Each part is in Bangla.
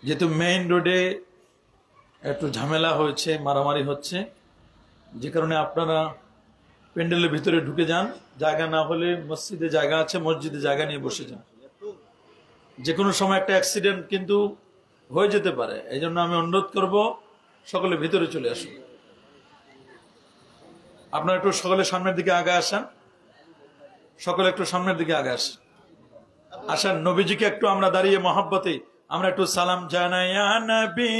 যেহেতু মেইন রোডে একটু ঝামেলা হয়েছে, মারামারি হচ্ছে, যে কারণে আপনারা প্যান্ডেলের ভিতরে ঢুকে যান। জায়গা না হলে মসজিদে জায়গা আছে, মসজিদে জায়গা নিয়ে বসে যান। যে কোনো সময় একটা অ্যাক্সিডেন্ট কিন্তু হয়ে যেতে পারে, এই জন্য আমি অনুরোধ করব সকলে ভিতরে চলে আসুন। আপনারা একটু সকলে সামনের দিকে আগে আসেন, সকলে একটু সামনের দিকে আগে আসেন। আসেন, নবীজিকে একটু আমরা দাঁড়িয়ে মহব্বতে আমরা একটু সালাম জানাই, ইয়া নবী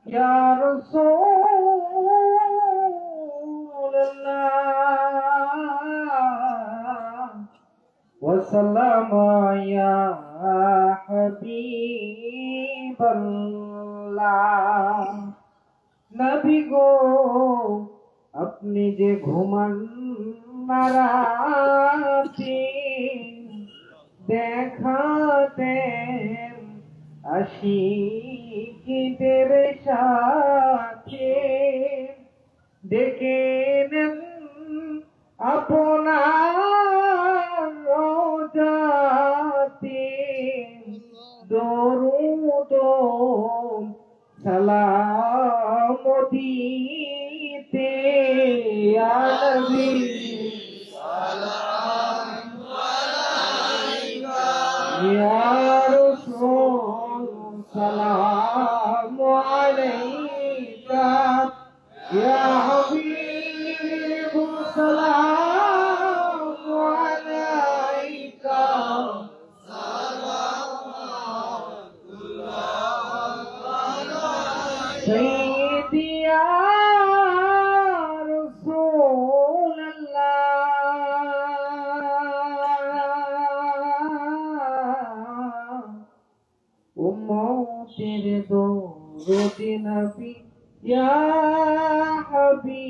Ya Rasulullah wa salam ya Habiballah Nabi go apni je ghuman na rati dekhaten আশিকদের সাথে ডেকে নেন আপনার রোজাতে দরুদ সালাম দিতে ইয়া নবী সালাম আলাইকা ইয়া রাসূল সালাম আলাইকা ইয়া হাবিব সালাম আলাইকা সাইয়্যিদি ইয়া রাসূলুল্লাহ উম্মতের দরুদি নবী ইয়া হাবিবাল্লাহ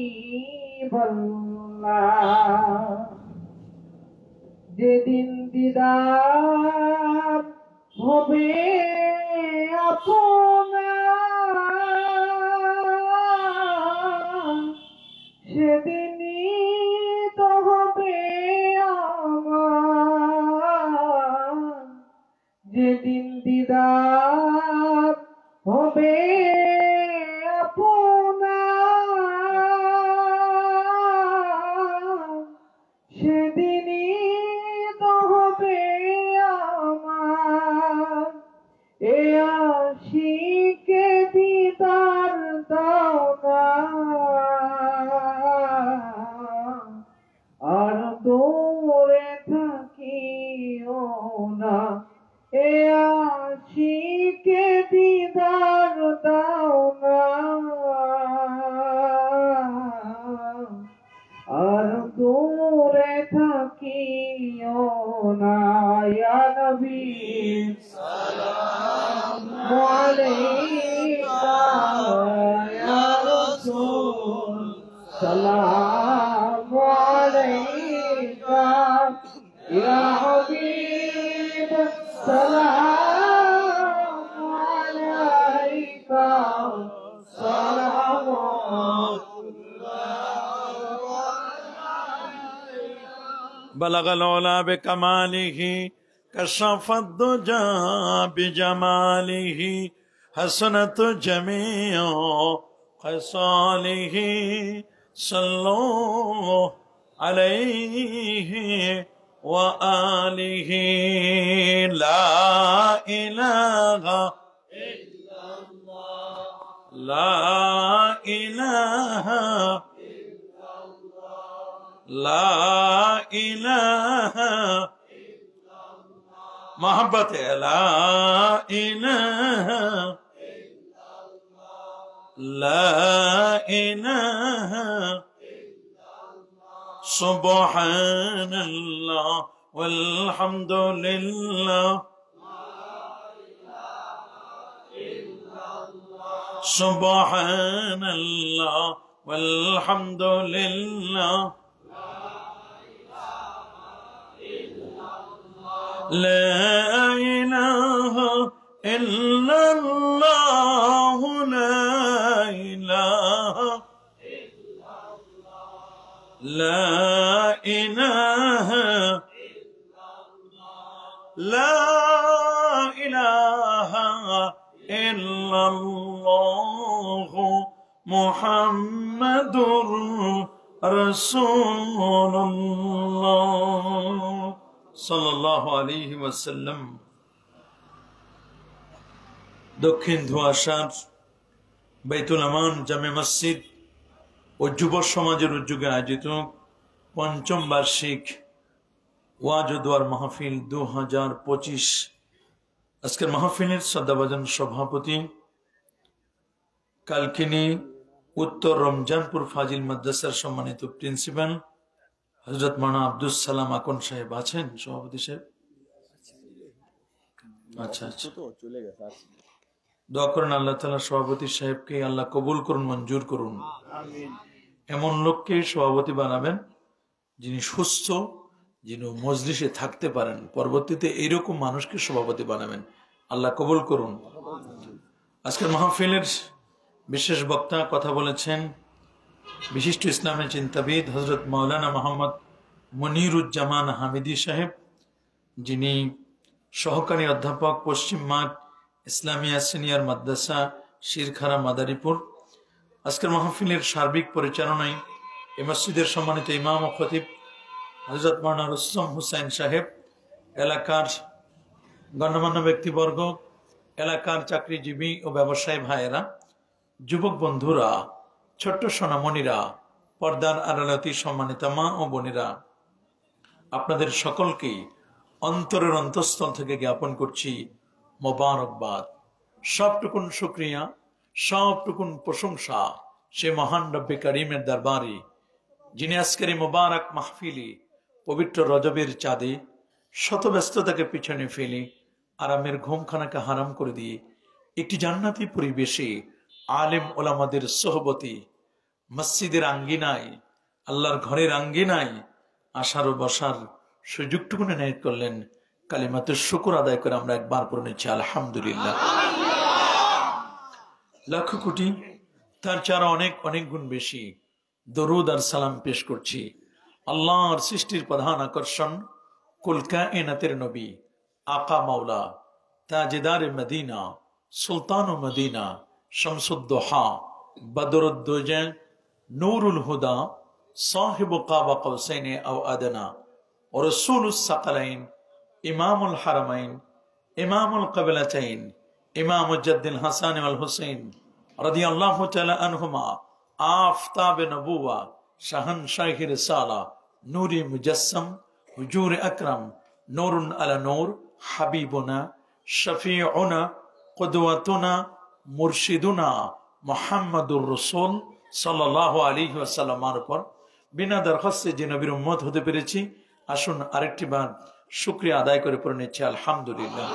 যেদিন দিদার হবে আপনার সেদিনই তো হবে আমার যেদিন দিদার হবে আপনার সেদিনই তো হবে আমার এ আশিকে দিদার দাও না আর দূরে থাকিও না এ আশিকে দিদার দাও না আর দূরে থাকিও না ইয়া নবী সালাম আলাইকা ইয়া রাসূল সালাম আলাইকা ইয়া হাবিব সালাম আলাইকা بلغ العلا بكماله كشف الدجى بجماله حسنت جميع خصاله صلوا عليه وآله لا إله إلا الله لا إله لا إله محبت لا إله لا إله سبحان الله والحمد لله سبحان الله والحمد لله لا إله إلا الله لا إله لا إله لا إله إلا الله محمد رسول الله সাল্লাল্লাহু আলাইহি ওয়াসাল্লাম। দক্ষিণ ধোঁয়াশার বাইতুল আমান জামে মসজিদ ও যুব সমাজের উদ্যোগে আয়োজিত পঞ্চম বার্ষিক ওয়াজ ও দোয়ার মাহফিল 2025। আজকের মাহফিলের শ্রদ্ধাভাজন সভাপতি কালকিনি উত্তর রমজানপুর ফাজিল মাদ্রাসার সম্মানিত প্রিন্সিপাল হযরত মাওলানা আব্দুস সালাম আকন সাহেব আছেন? সভাপতি সাহেব আচ্ছা আচ্ছা, দোয়া করেন আল্লাহ তাআলা সভাপতি সাহেবকে আল্লাহ কবুল করুন, মঞ্জুর করুন। এমন লোককে সভাপতি বানাবেন যিনি সুস্থ, যিনি মজলিসে থাকতে পারেন। পরবর্তীতে এইরকম মানুষকে সভাপতি বানাবেন, আল্লাহ কবুল করুন। আজকের মাহফিলের বিশেষ বক্তা কথা বলেছেন বিশিষ্ট ইসলামী চিন্তাবিদ হযরত মাওলানা মোহাম্মদ মনিরুজ্জামান হামিদি সাহেব, যিনি সহকারী অধ্যাপক পশ্চিম মাঠ ইসলামিয়া সিনিয়র মাদ্রাসা শিরখারা মাদারীপুর। আজকের মাহফিলের সার্বিক পরিচালনায় এই মসজিদের সম্মানিত ইমাম ও খতিব হযরত মাওলানা রুস্তম হুসাইন সাহেব, এলাকার গণ্যমান্য ব্যক্তিবর্গ, এলাকার চাকরিজীবী ও ব্যবসায়ী ভাইয়েরা, যুবক বন্ধুরা, ছোট্ট সোনামণিরা, পর্দার আড়ালতি সম্মানিতা মা ও বোনেরা, আপনাদের সকলকেই অন্তরের অন্তঃস্থল থেকে জ্ঞাপন করছি মোবারকবাদ। সবটুকুন শুকরিয়া, সবটুকুন প্রশংসা সে মহান রব্বে করিমের দরবারে, যিনি আজকের এই মোবারক মাহফিলে পবিত্র রজবের চাঁদে শত ব্যস্ততাকে পিছনে ফেলে আরামের ঘুমখানাকে হারাম করে দিয়ে একটি জান্নাতি পরিবেশে আলেম ওলামাদের সোহবতে মসজিদের আঙ্গিনায়, আল্লাহর ঘরের আঙ্গিনায় আসার ও বসার সুযোগটুকু এনায়েত করলেন। কালিমাতুশ শুকর আদায় করে আমরা একবার পড়ে নিচ্ছি আলহামদুলিল্লাহ। লক্ষ কোটি, তার চারা অনেক অনেক গুণ বেশি দরুদ আর সালাম পেশ করছি আল্লাহর সৃষ্টির প্রধান আকর্ষণ, কুল কায়নাতের নবী, আকা মাওলা, তাজেদার মদিনা, সুলতান ও মদিনা, শামসুদ্দোহা, বদরুদ্দোজা, নূরুল হুদা, সাহিব কাবা কৌসাইনে আও আদনা, ও রসুলুস সাকালাইন, ইমামুল হারামাইন, ইমামুল কিবলাতাইন, ইমামুল জাদ্দিল হাসান ওয়াল হুসাইন রাদিয়াল্লাহু তাআলা আনহুমা, আফতাবে নবুয়া, শাহনশাহি রিসালা, নূরে মুজাসসাম, হুজুর আকরাম, নূরুন আলা নূর, হাবিবুনা, শফিউনা, কুদওয়াতুনা, মুরশিদুনা মুহাম্মাদুর রাসূল সাল্লাল্লাহু আলাইহি ওয়াসাল্লামের উপর বিনা দরখাস্তে যে নবীর উম্মত হতে পেরেছি, আসুন আরেকটি বার শুকরিয়া আদায় করে পড়ে নিচ্ছি আলহামদুলিল্লাহ।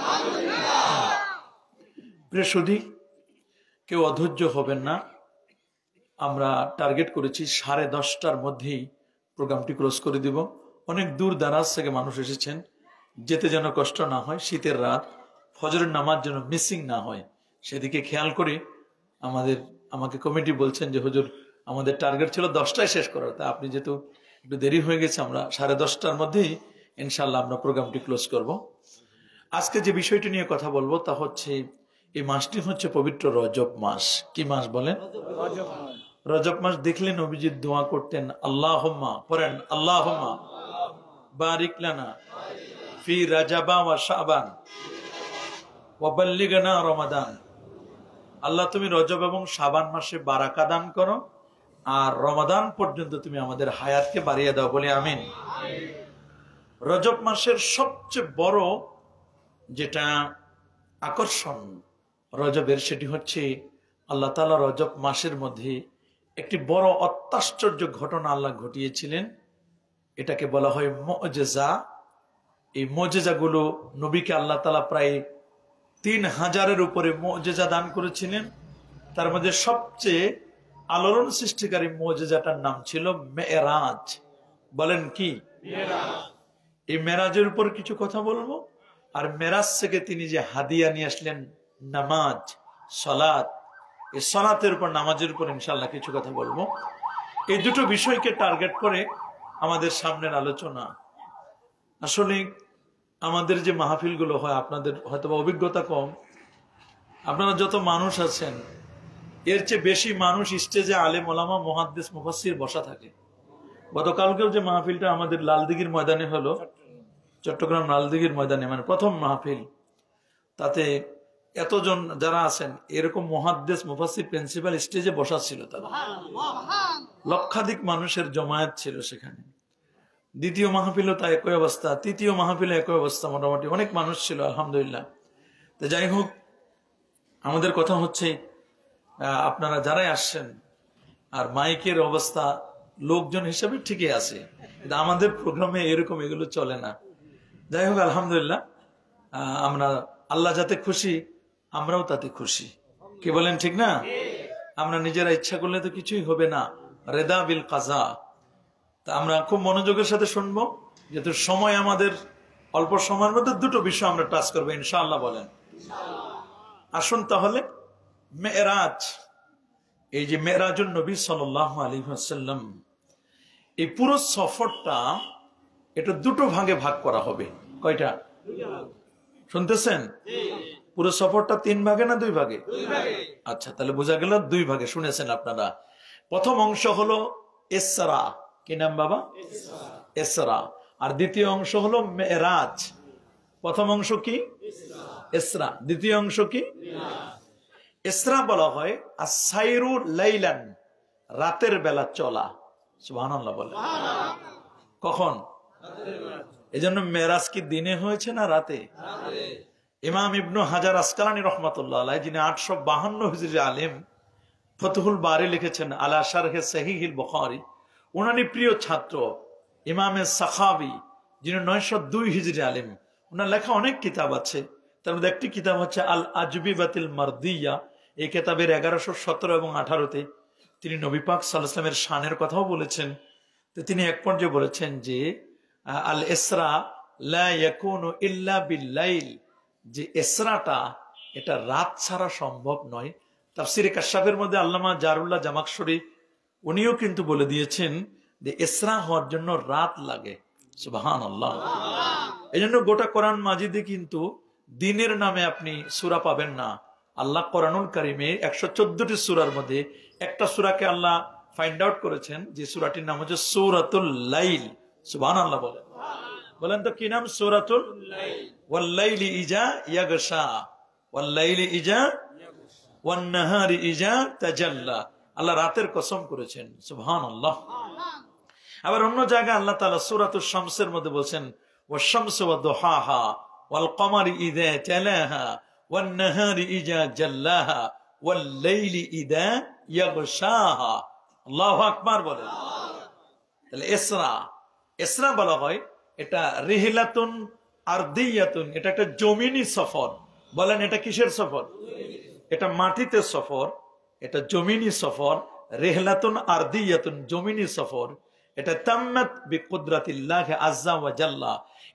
প্রিয় সুধী, কেউ অধৈর্য হবেন না। আমরা টার্গেট করেছি 10:30টার মধ্যেই প্রোগ্রামটি ক্লোজ করে দিব। অনেক দূর দারাজ থেকে মানুষ এসেছেন, যেতে যেন কষ্ট না হয়, শীতের রাত, ফজরের নামাজ যেন মিসিং না হয়, সেদিকে খেয়াল করে আমাকে কমিটি বলছেন যে হুজুর আমাদের টার্গেট ছিল 10টায় শেষ করার, তা আপনি যেহেতু একটু দেরি হয়ে গেছে, আমরা 10:30টার মধ্যেই ইনশাল্লাহ আমরা প্রোগ্রামটি ক্লোজ করব। আজকে যে বিষয়টি নিয়ে কথা বলবো তা হচ্ছে, এই মাসটি হচ্ছে পবিত্র রজব মাস। কি মাস বলেন? রজব মাস দেখলে নবীজি দোয়া করতেন, আল্লাহুম্মা, পড়েন আল্লাহুম্মা বারিক লানা ফি রাজাবা ওয়া শাবান ওয়া বাল্লিগনা রমাদান। আল্লাহ তুমি রজব এবং শাবান মাসে বারাকা দান করো, আর রমাদান পর্যন্ত তুমি আমাদের হায়াতকে বাড়িয়ে দাও, বলি আমিন। রজব মাসের সবচেয়ে বড় যেটা আকর্ষণ রজবের, সেটি হচ্ছে আল্লাহ তাআলা রজব মাসের মধ্যে একটি বড় অত্যাশ্চর্য ঘটনা আল্লাহ ঘটিয়েছিলেন। এটাকে বলা হয় মুজিজা। এই মুজিজাগুলো নবীকে আল্লাহ তাআলা প্রায় 3000-এর উপরে মুজিজা দান করেছিলেন। তার মধ্যে সবচেয়ে আলোড়ন সৃষ্টিকারী মুজিজাটার নাম ছিল মেরাজ। বলেন কি? এই মেরাজের উপর কিছু কথা বলবো, আর মেরাজ থেকে তিনি যে হাদিয়া নিয়ে আসলেন নামাজ, সালাত, এই সালাতের উপর, নামাজের উপর ইনশাআল্লাহ কিছু কথা বলবো। এই দুটো বিষয়কে টার্গেট করে আমাদের সামনের আলোচনা। আসলে আমাদের যে মাহফিলগুলো হয়, আপনাদের হয়তো অভিজ্ঞতা কম, আপনারা যত মানুষ আছেন এর চেয়ে বেশি মানুষ স্টেজে আলেম ওলামা মুহাদ্দিস মুফাসসির বসা থাকে। গতকালকেও যে মাহফিলটা আমাদের লালদিঘির ময়দানে হলো, চট্টগ্রাম লালদিঘির ময়দানে, মানে প্রথম মাহফিল, তাতে এতজন যারা আছেন এরকম মুহাদ্দিস মুফাসসির প্রিন্সিপাল স্টেজে বসা ছিল, তারা লক্ষাধিক মানুষের জমায়েত ছিল সেখানে। দ্বিতীয় মাহফিলও তা একই অবস্থা, তৃতীয় মাহফিলে একই অবস্থা, মোটামুটি অনেক মানুষ ছিল আলহামদুলিল্লাহ। তো যাই হোক, আমাদের কথা হচ্ছে আপনারা যারাই আসছেন, আর মাইকের অবস্থা লোকজন হিসেবে ঠিকই আছে, কিন্তু আমাদের প্রোগ্রামে এরকম এগুলো চলে না। যাই হোক আলহামদুলিল্লাহ, আমরা আল্লাহ যাতে খুশি আমরাও তাতে খুশি, কি বলেন ঠিক না? আমরা নিজেরা ইচ্ছা করলে তো কিছুই হবে না, রেদা বিল কাজা। তা আমরা খুব মনোযোগের সাথে শুনবো, যেহেতু সময় আমাদের অল্প সময়ের মধ্যে দুটো বিষয় আমরা টাচ করবো ইনশাআল্লাহ। বলেন আসুন তাহলে মেরাজ, এই যে মেরাজুন নবী সাল্লাল্লাহু আলাইহি ওয়াসাল্লাম, এই পুরো সফরটা এটা দুটো ভাগে ভাগ করা হবে। কয়টা? শুনতেছেন? পুরো সফরটা 3 ভাগে না 2 ভাগে? আচ্ছা, তাহলে বোঝা গেল 2 ভাগে। শুনেছেন আপনারা? প্রথম অংশ হলো ইসরা। কি নাম বাবা? ইসরা। আর দ্বিতীয় অংশ হলো মেরাজ। প্রথম অংশ কি? ইসরা। দ্বিতীয় অংশ কি? ইসরা বলা হয় আসাইরু লাইলান, রাতের বেলা চলা। সুবহানাল্লাহ বলে। কখন? এজন্য মেরাজ কি দিনে হয়েছে না রাতে? ইমাম ইবনু হাজার আসকালানী রাহমাতুল্লাহ আলাইহি, যিনি 852 হিজরি আলেম, ফতহুল বারি লিখেছেন আলা শারহে সহিহুল বুখারী, উনারই প্রিয় ছাত্র ইমামে সাখাবী, যিনি 902 হিজরি আলেম, ওনার লেখা অনেক কিতাব আছে। তার মধ্যে একটি কিতাব হচ্ছে আল আজবিবাতিল মারদিয়া। এই কিতাবের 1117 এবং 18-তে তিনি নবী পাক সাল্লাল্লাহু আলাইহি ওয়াসাল্লামের শানের কথাও বলেছেন। তো তিনি এক পর্যায়ে বলেছেন যে আল ইসরা লা ইয়াকুনু ইল্লা বিল-লাইল, যে ইসরাটা এটা রাত ছাড়া সম্ভব নয়। তাফসিরে কাশফের মধ্যে আল্লামা জারুল্লাহ জামাকশরী উনিও কিন্তু বলে দিয়েছেন যে ইসরা হওয়ার জন্য রাত লাগে। সুবহানাল্লাহ। এজন্য গোটা কোরআন মাজিদে কিন্তু দিনের নামে আপনি সূরা পাবেন না। আল্লাহ কোরআনুল কারীমে 114টি সূরার মধ্যে একটা সূরাকে আল্লাহ ফাইন্ড আউট করেছেন, যে সূরাটির নাম হচ্ছে সূরাতুল লাইল। সুবহানাল্লাহ বলেন। বলেন তো কি নাম? সূরাতুল লাইল। ওয়াল লাইলি ইজা ইয়াগশা, ওয়াল লাইলি ইজা ওয়ান নাহারি ইজা তাজাল্লা। আল্লাহ রাতের কসম করেছেন। সুবহানাল্লাহ। আবার অন্য জায়গায় আল্লাহ তাআলা সূরাতুশ শামসের মধ্যে বলেছেন ওয়াশ শামসু ওয়া দুহাহা ওয়াল কমারি ইযা তালাহা ওয়ান নাহারি ইজা জাল্লাহা ওয়াল লাইলি ইযা ইয়াগশাহা। আল্লাহু আকবার বলেন। তাহলে ইসরা, ইসরা বলা হয় এটা রিহলাতুন আরদিয়াতুন, এটা একটা জমিনি সফর। বলেন এটা কিসের সফর? এটা মাটিতে সফর, এটা জমিনি সফর। রিহলাতুন আরদিয়াতুন, জমিনি সফর। এটা তাম্মাত বিকুদরাতিল্লাহি আযজা ওয়া জাল্লা।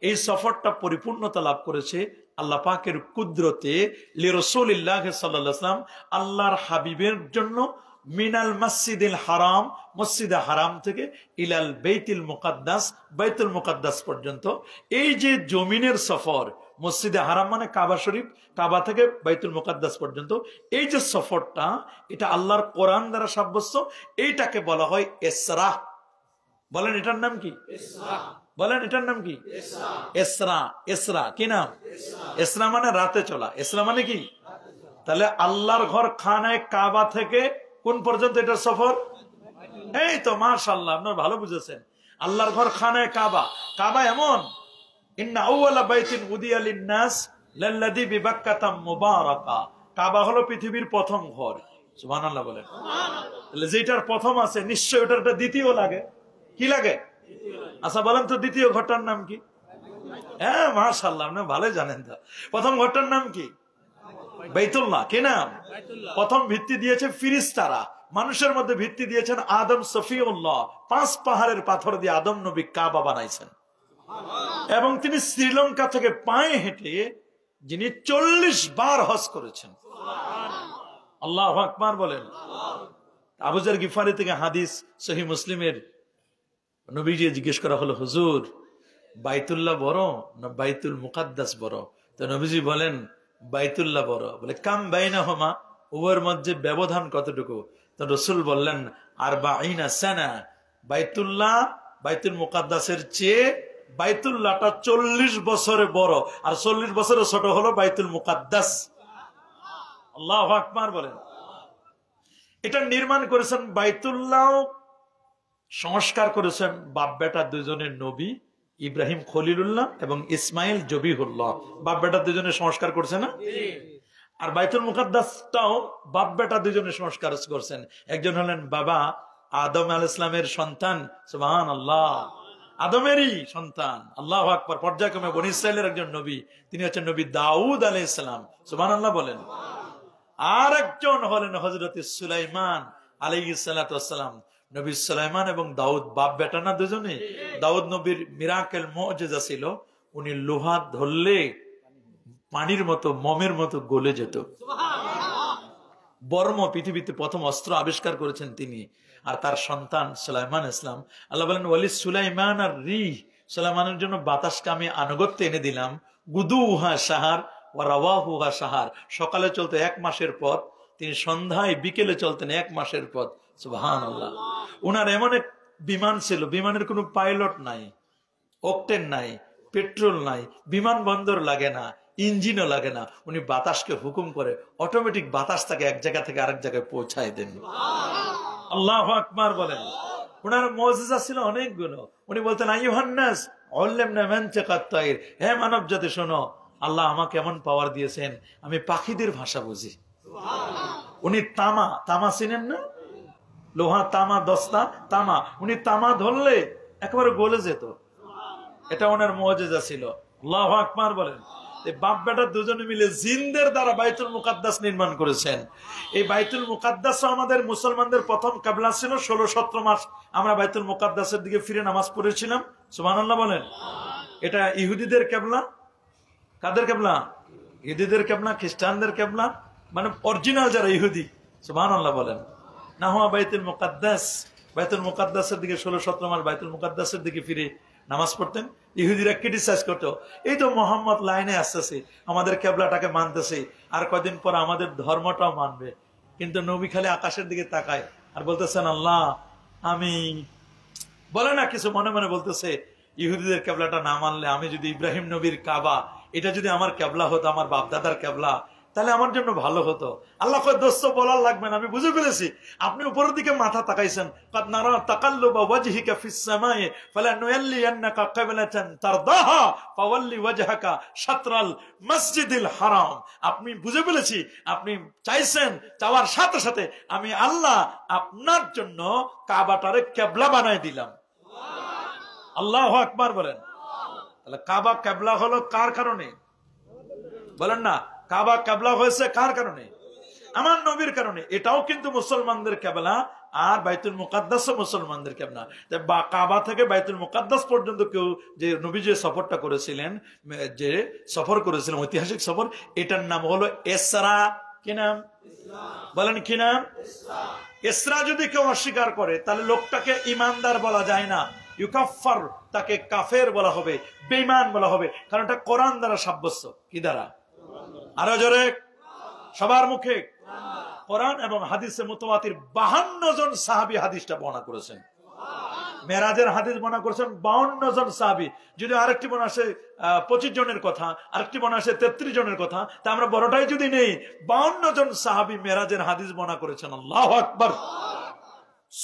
এই সফরটা পরিপূর্ণতা লাভ করেছে আল্লাহ পাকের কুদরতে, লিরাসূলিল্লাহি সাল্লাল্লাহু আলাইহি ওয়াসাল্লাম, আল্লাহর হাবিবের জন্য, মিনাল মসজিদিল হারাম, মসজিদে হারাম থেকে ইলাল বাইতুল মুকাদ্দাস, বাইতুল মুকাদ্দাস পর্যন্ত। এই যে জমিনের সফর, মসজিদে হারাম মানে কাবা শরীফ, কাবা থেকে বাইতুল মুকাদ্দাস পর্যন্ত, এই যে সফরটা, এটা আল্লাহর কোরআন দ্বারা সাব্যস্ত। এইটাকে বলা হয় ইসরা। বলেন এটার নাম কি? ইসরা। বলেন এটার নাম কি? ইসরা। ইসরা। ইসরা কি নাম? ইসরা মানে রাতে চলা। ইসরা মানে কি? তাহলে আল্লাহর ঘর খানায় কাবা থেকে কোন পর্যন্ত এটা সফর? এই তো মাশাআল্লাহ, আপনারা ভালো বুঝেছেন। আল্লাহর ঘর খানায় কাবা। কাবা এমন, ইন্না আউওয়ালা বাইতিন উদিয়া লিন-নাস লাল্লাযী বিবাক্কাতা মুবারাকা। কাবা হলো পৃথিবীর প্রথম ঘর। সুবহানাল্লাহ বলেন। তাহলে যেটার প্রথম আছে নিশ্চয়ই ওটার একটা দ্বিতীয় লাগে। কি লাগে? আচ্ছা বলেন তো দ্বিতীয় ঘরটার নাম কি? হ্যাঁ মাশাআল্লাহ, আপনি ভালো জানেন। তো প্রথম ঘরটার নাম কি? বাইতুল্লাহ। কি নাম? প্রথম ভিত্তি দিয়েছে ফিরিস্তারা, মানুষের মধ্যে ভিত্তি দিয়েছেন আদম সফিউল্লাহ। 5 পাহাড়ের পাথর দিয়ে আদম নবী কাবা বানাইছেন। এবং তিনি শ্রীলঙ্কা থেকে পায়ে হেঁটে যিনি 40 বার হজ করেছেন। আল্লাহু আকবার বলেন। আবু যর গিফারি থেকে হাদিস সহিহ মুসলিমের, নবীজি জিজ্ঞেস করা হলো, হুজুর বাইতুল্লাহ বড় না বাইতুল মুকাদ্দাস বড়? তো নবীজি বলেন বাইতুল্লাহ বড়। বলে কাম বাইনাহুমা, উভয়ের মধ্যে ব্যবধান কতটুকু? তো রাসূল বললেন 40 সানা। বাইতুল্লাহ বাইতুল মুকাদ্দাসের চেয়ে বাইতুল্লাহটা 40 বছরে বড়, আর 40 বছরের ছোট হলো বাইতুল মুকাদ্দাস। আল্লাহু আকবার বলেন। এটা নির্মাণ করেছেন বাইতুল্লাহ, সংস্কার করেছেন বাপ বেটা দুজনের নবী, ইব্রাহিম খলিলুল্লাহ এবং ইসমাইল জবিহুল্লাহ। বাপ বেটা দুজনে সংস্কার করছে না? আর বাইতুল মুকাদ্দাসটাও বাপ বেটা দুজনে সংস্কার করছেন। একজন হলেন বাবা আদম আলাইহিস সালামের সন্তান, সুবহানাল্লাহ, আদমেরই সন্তান, আল্লাহু আকবার। পর্যায়ক্রমে বনী ইসরাইলের একজন নবী, তিনি হচ্ছেন নবী দাউদ আলাইহিস সালাম, সুবহানাল্লাহ বলেন। আর একজন হলেন হযরত সুলাইমান আলাইহিস সালাতু ওয়াস সালাম। নবী সুলাইমান এবং দাউদ বাপ বেটা না দুজনে? দাউদ নবীর মিরাকেল মুজিজা ছিল, উনি লোহা ধরলে পানির মতো, মমের মতো গলে যেত। বর্ম, পৃথিবীতে প্রথম অস্ত্র আবিষ্কার করেছেন তিনি। আর তার সন্তান সুলাইমান ইসলাম, আল্লাহ বলেন ওয়ালি সুলাইমান আর রিহ, সুলাইমানের জন্য বাতাসকে আমি আনুগত্য এনে দিলাম। গুদুহা সাহার ওয়া রাওয়াহুহা সাহার, সকালে চলতে 1 মাসের পথ, তিনি সন্ধ্যায় বিকেলে চলতেন 1 মাসের পথ। সুবহানাল্লাহ। উনার এমন এক বিমান ছিল, বিমানের কোনো পাইলট নাই, অকটেন নাই, পেট্রোল নাই, বিমানবন্দর লাগে না, ইঞ্জিনও লাগে না। উনি বাতাসকে হুকুম করে অটোমেটিক বাতাস তাকে এক জায়গা থেকে আরেক জায়গায় পৌঁছায় দেন। আল্লাহু আকবার বলেন। উনার মুজিজা ছিল অনেকগুলো। উনি বলতেন আইয়ুহান নাস উল্লিমনা মানতিকাত তায়র, হে মানব জাতি শোনো, আল্লাহ আমাকে এমন পাওয়ার দিয়েছেন আমি পাখিদের ভাষা বুঝি। উনি তামা, তামা চিনেন না? লোহা তামা, দস্তা তামা, উনি তামা ধরলে একেবারে গলে যেত। এটা ওনার মুজিজা ছিল। আল্লাহু আকবার বলেন। বাপ বেটা দুজনে মিলে জিনদের দ্বারা বাইতুল মুকাদ্দাস নির্মাণ করেছেন। এই বাইতুল মুকাদ্দাস আমাদের মুসলমানদের প্রথম কিবলা ছিল। 16-17 মাস আমরা বাইতুল মুকাদ্দাসের দিকে ফিরে নামাজ পড়েছিলাম। সুবহানাল্লাহ বলেন। এটা ইহুদিদের কিবলা। কাদের কিবলা? ইহুদিদের কিবলা, খ্রিস্টানদের কিবলা, মানে অরিজিনাল যারা ইহুদি। সুবহানাল্লাহ বলেন। না হুয়া বাইতুল মুকাদ্দাস, বাইতুল মুকাদ্দাসের দিকে 16-17 মাস বাইতুল মুকাদ্দাসের দিকে ফিরে নামাজ পড়তেন। ইহুদিরা ক্রিটিসাইজ করতো, এই তো মোহাম্মদ লাইনে আসতেছে, আমাদের কেবলাটাকে মানতেছে, আর কয়দিন পর আমাদের ধর্মটাও মানবে। কিন্তু নবী খালি আকাশের দিকে তাকায় আর বলতেছেন আল্লাহ আমি, বলে না কিছু মনে মনে বলতেছে, ইহুদিদের কেবলাটা না মানলে আমি যদি ইব্রাহিম নবীর কাবা, এটা যদি আমার কেবলা হতো, আমার বাপদাদার কেবলা, তাহলে আমার জন্য ভালো হতো। আল্লাহ কয় দোস্ত বলার লাগবে না, আমি বুঝে ফেলেছি। আপনি উপরের দিকে মাথা তাকাইছেন, কাদ নারা তাকাল্লুবা ওয়াজহিকা ফিস সামায়ে ফালানুয়াল্লিয়ান্নাকা কিবলাতান তারদাহা ফাওয়াল্লি ওয়াজহাকা শাতরাল মসজিদিল হারাম। আপনি বুঝে ফেলেছি, আপনি চাইছেন, চাওয়ার সাথে সাথে আমি আল্লাহ আপনার জন্য কাবাটারে কিবলা বানায় দিলাম। আল্লাহু আকবার বলেন। তাহলে কাবা কিবলা হলো কার কারণে? বলেন না, কাবা কিবলা হয়েছে কার কারণে? আমার নবীর কারণে। এটাও কিন্তু মুসলমানদের কিবলা, আর বাইতুল মুকাদ্দাসও মুসলমানদের কিবলা। কাবা থেকে বাইতুল মুকাদ্দাস পর্যন্ত কেউ যে নবী যে সফরটা করেছিলেন, যে সফর করেছিলেন, ঐতিহাসিক সফর, এটার নাম হলো ইসরা। কি নাম? বলেন কি নাম? ইসরা। যদি কেউ অস্বীকার করে তাহলে লোকটাকে ইমানদার বলা যায় না, ইউকাফার, তাকে কাফের বলা হবে, বেঈমান বলা হবে। কারণ এটা কোরআন দ্বারা সাব্যস্ত। কি দ্বারা? আরো জোরে, সবার মুখে। কোরআন এবং হাদিসে মুতাওয়াতির 52 জন সাহাবী হাদিসটা বর্ণনা করেছেন। মেরাজের হাদিস বর্ণনা করেছেন 52 জন সাহাবী। যদি আরেকটি বর্ণনা আসে 25 জনের কথা, আরেকটি বর্ণনা আসে 33 জনের কথা, তা আমরা বড়টাই যদি নেই, 52 জন সাহাবী মেরাজের হাদিস বর্ণনা করেছেন। আল্লাহু আকবার।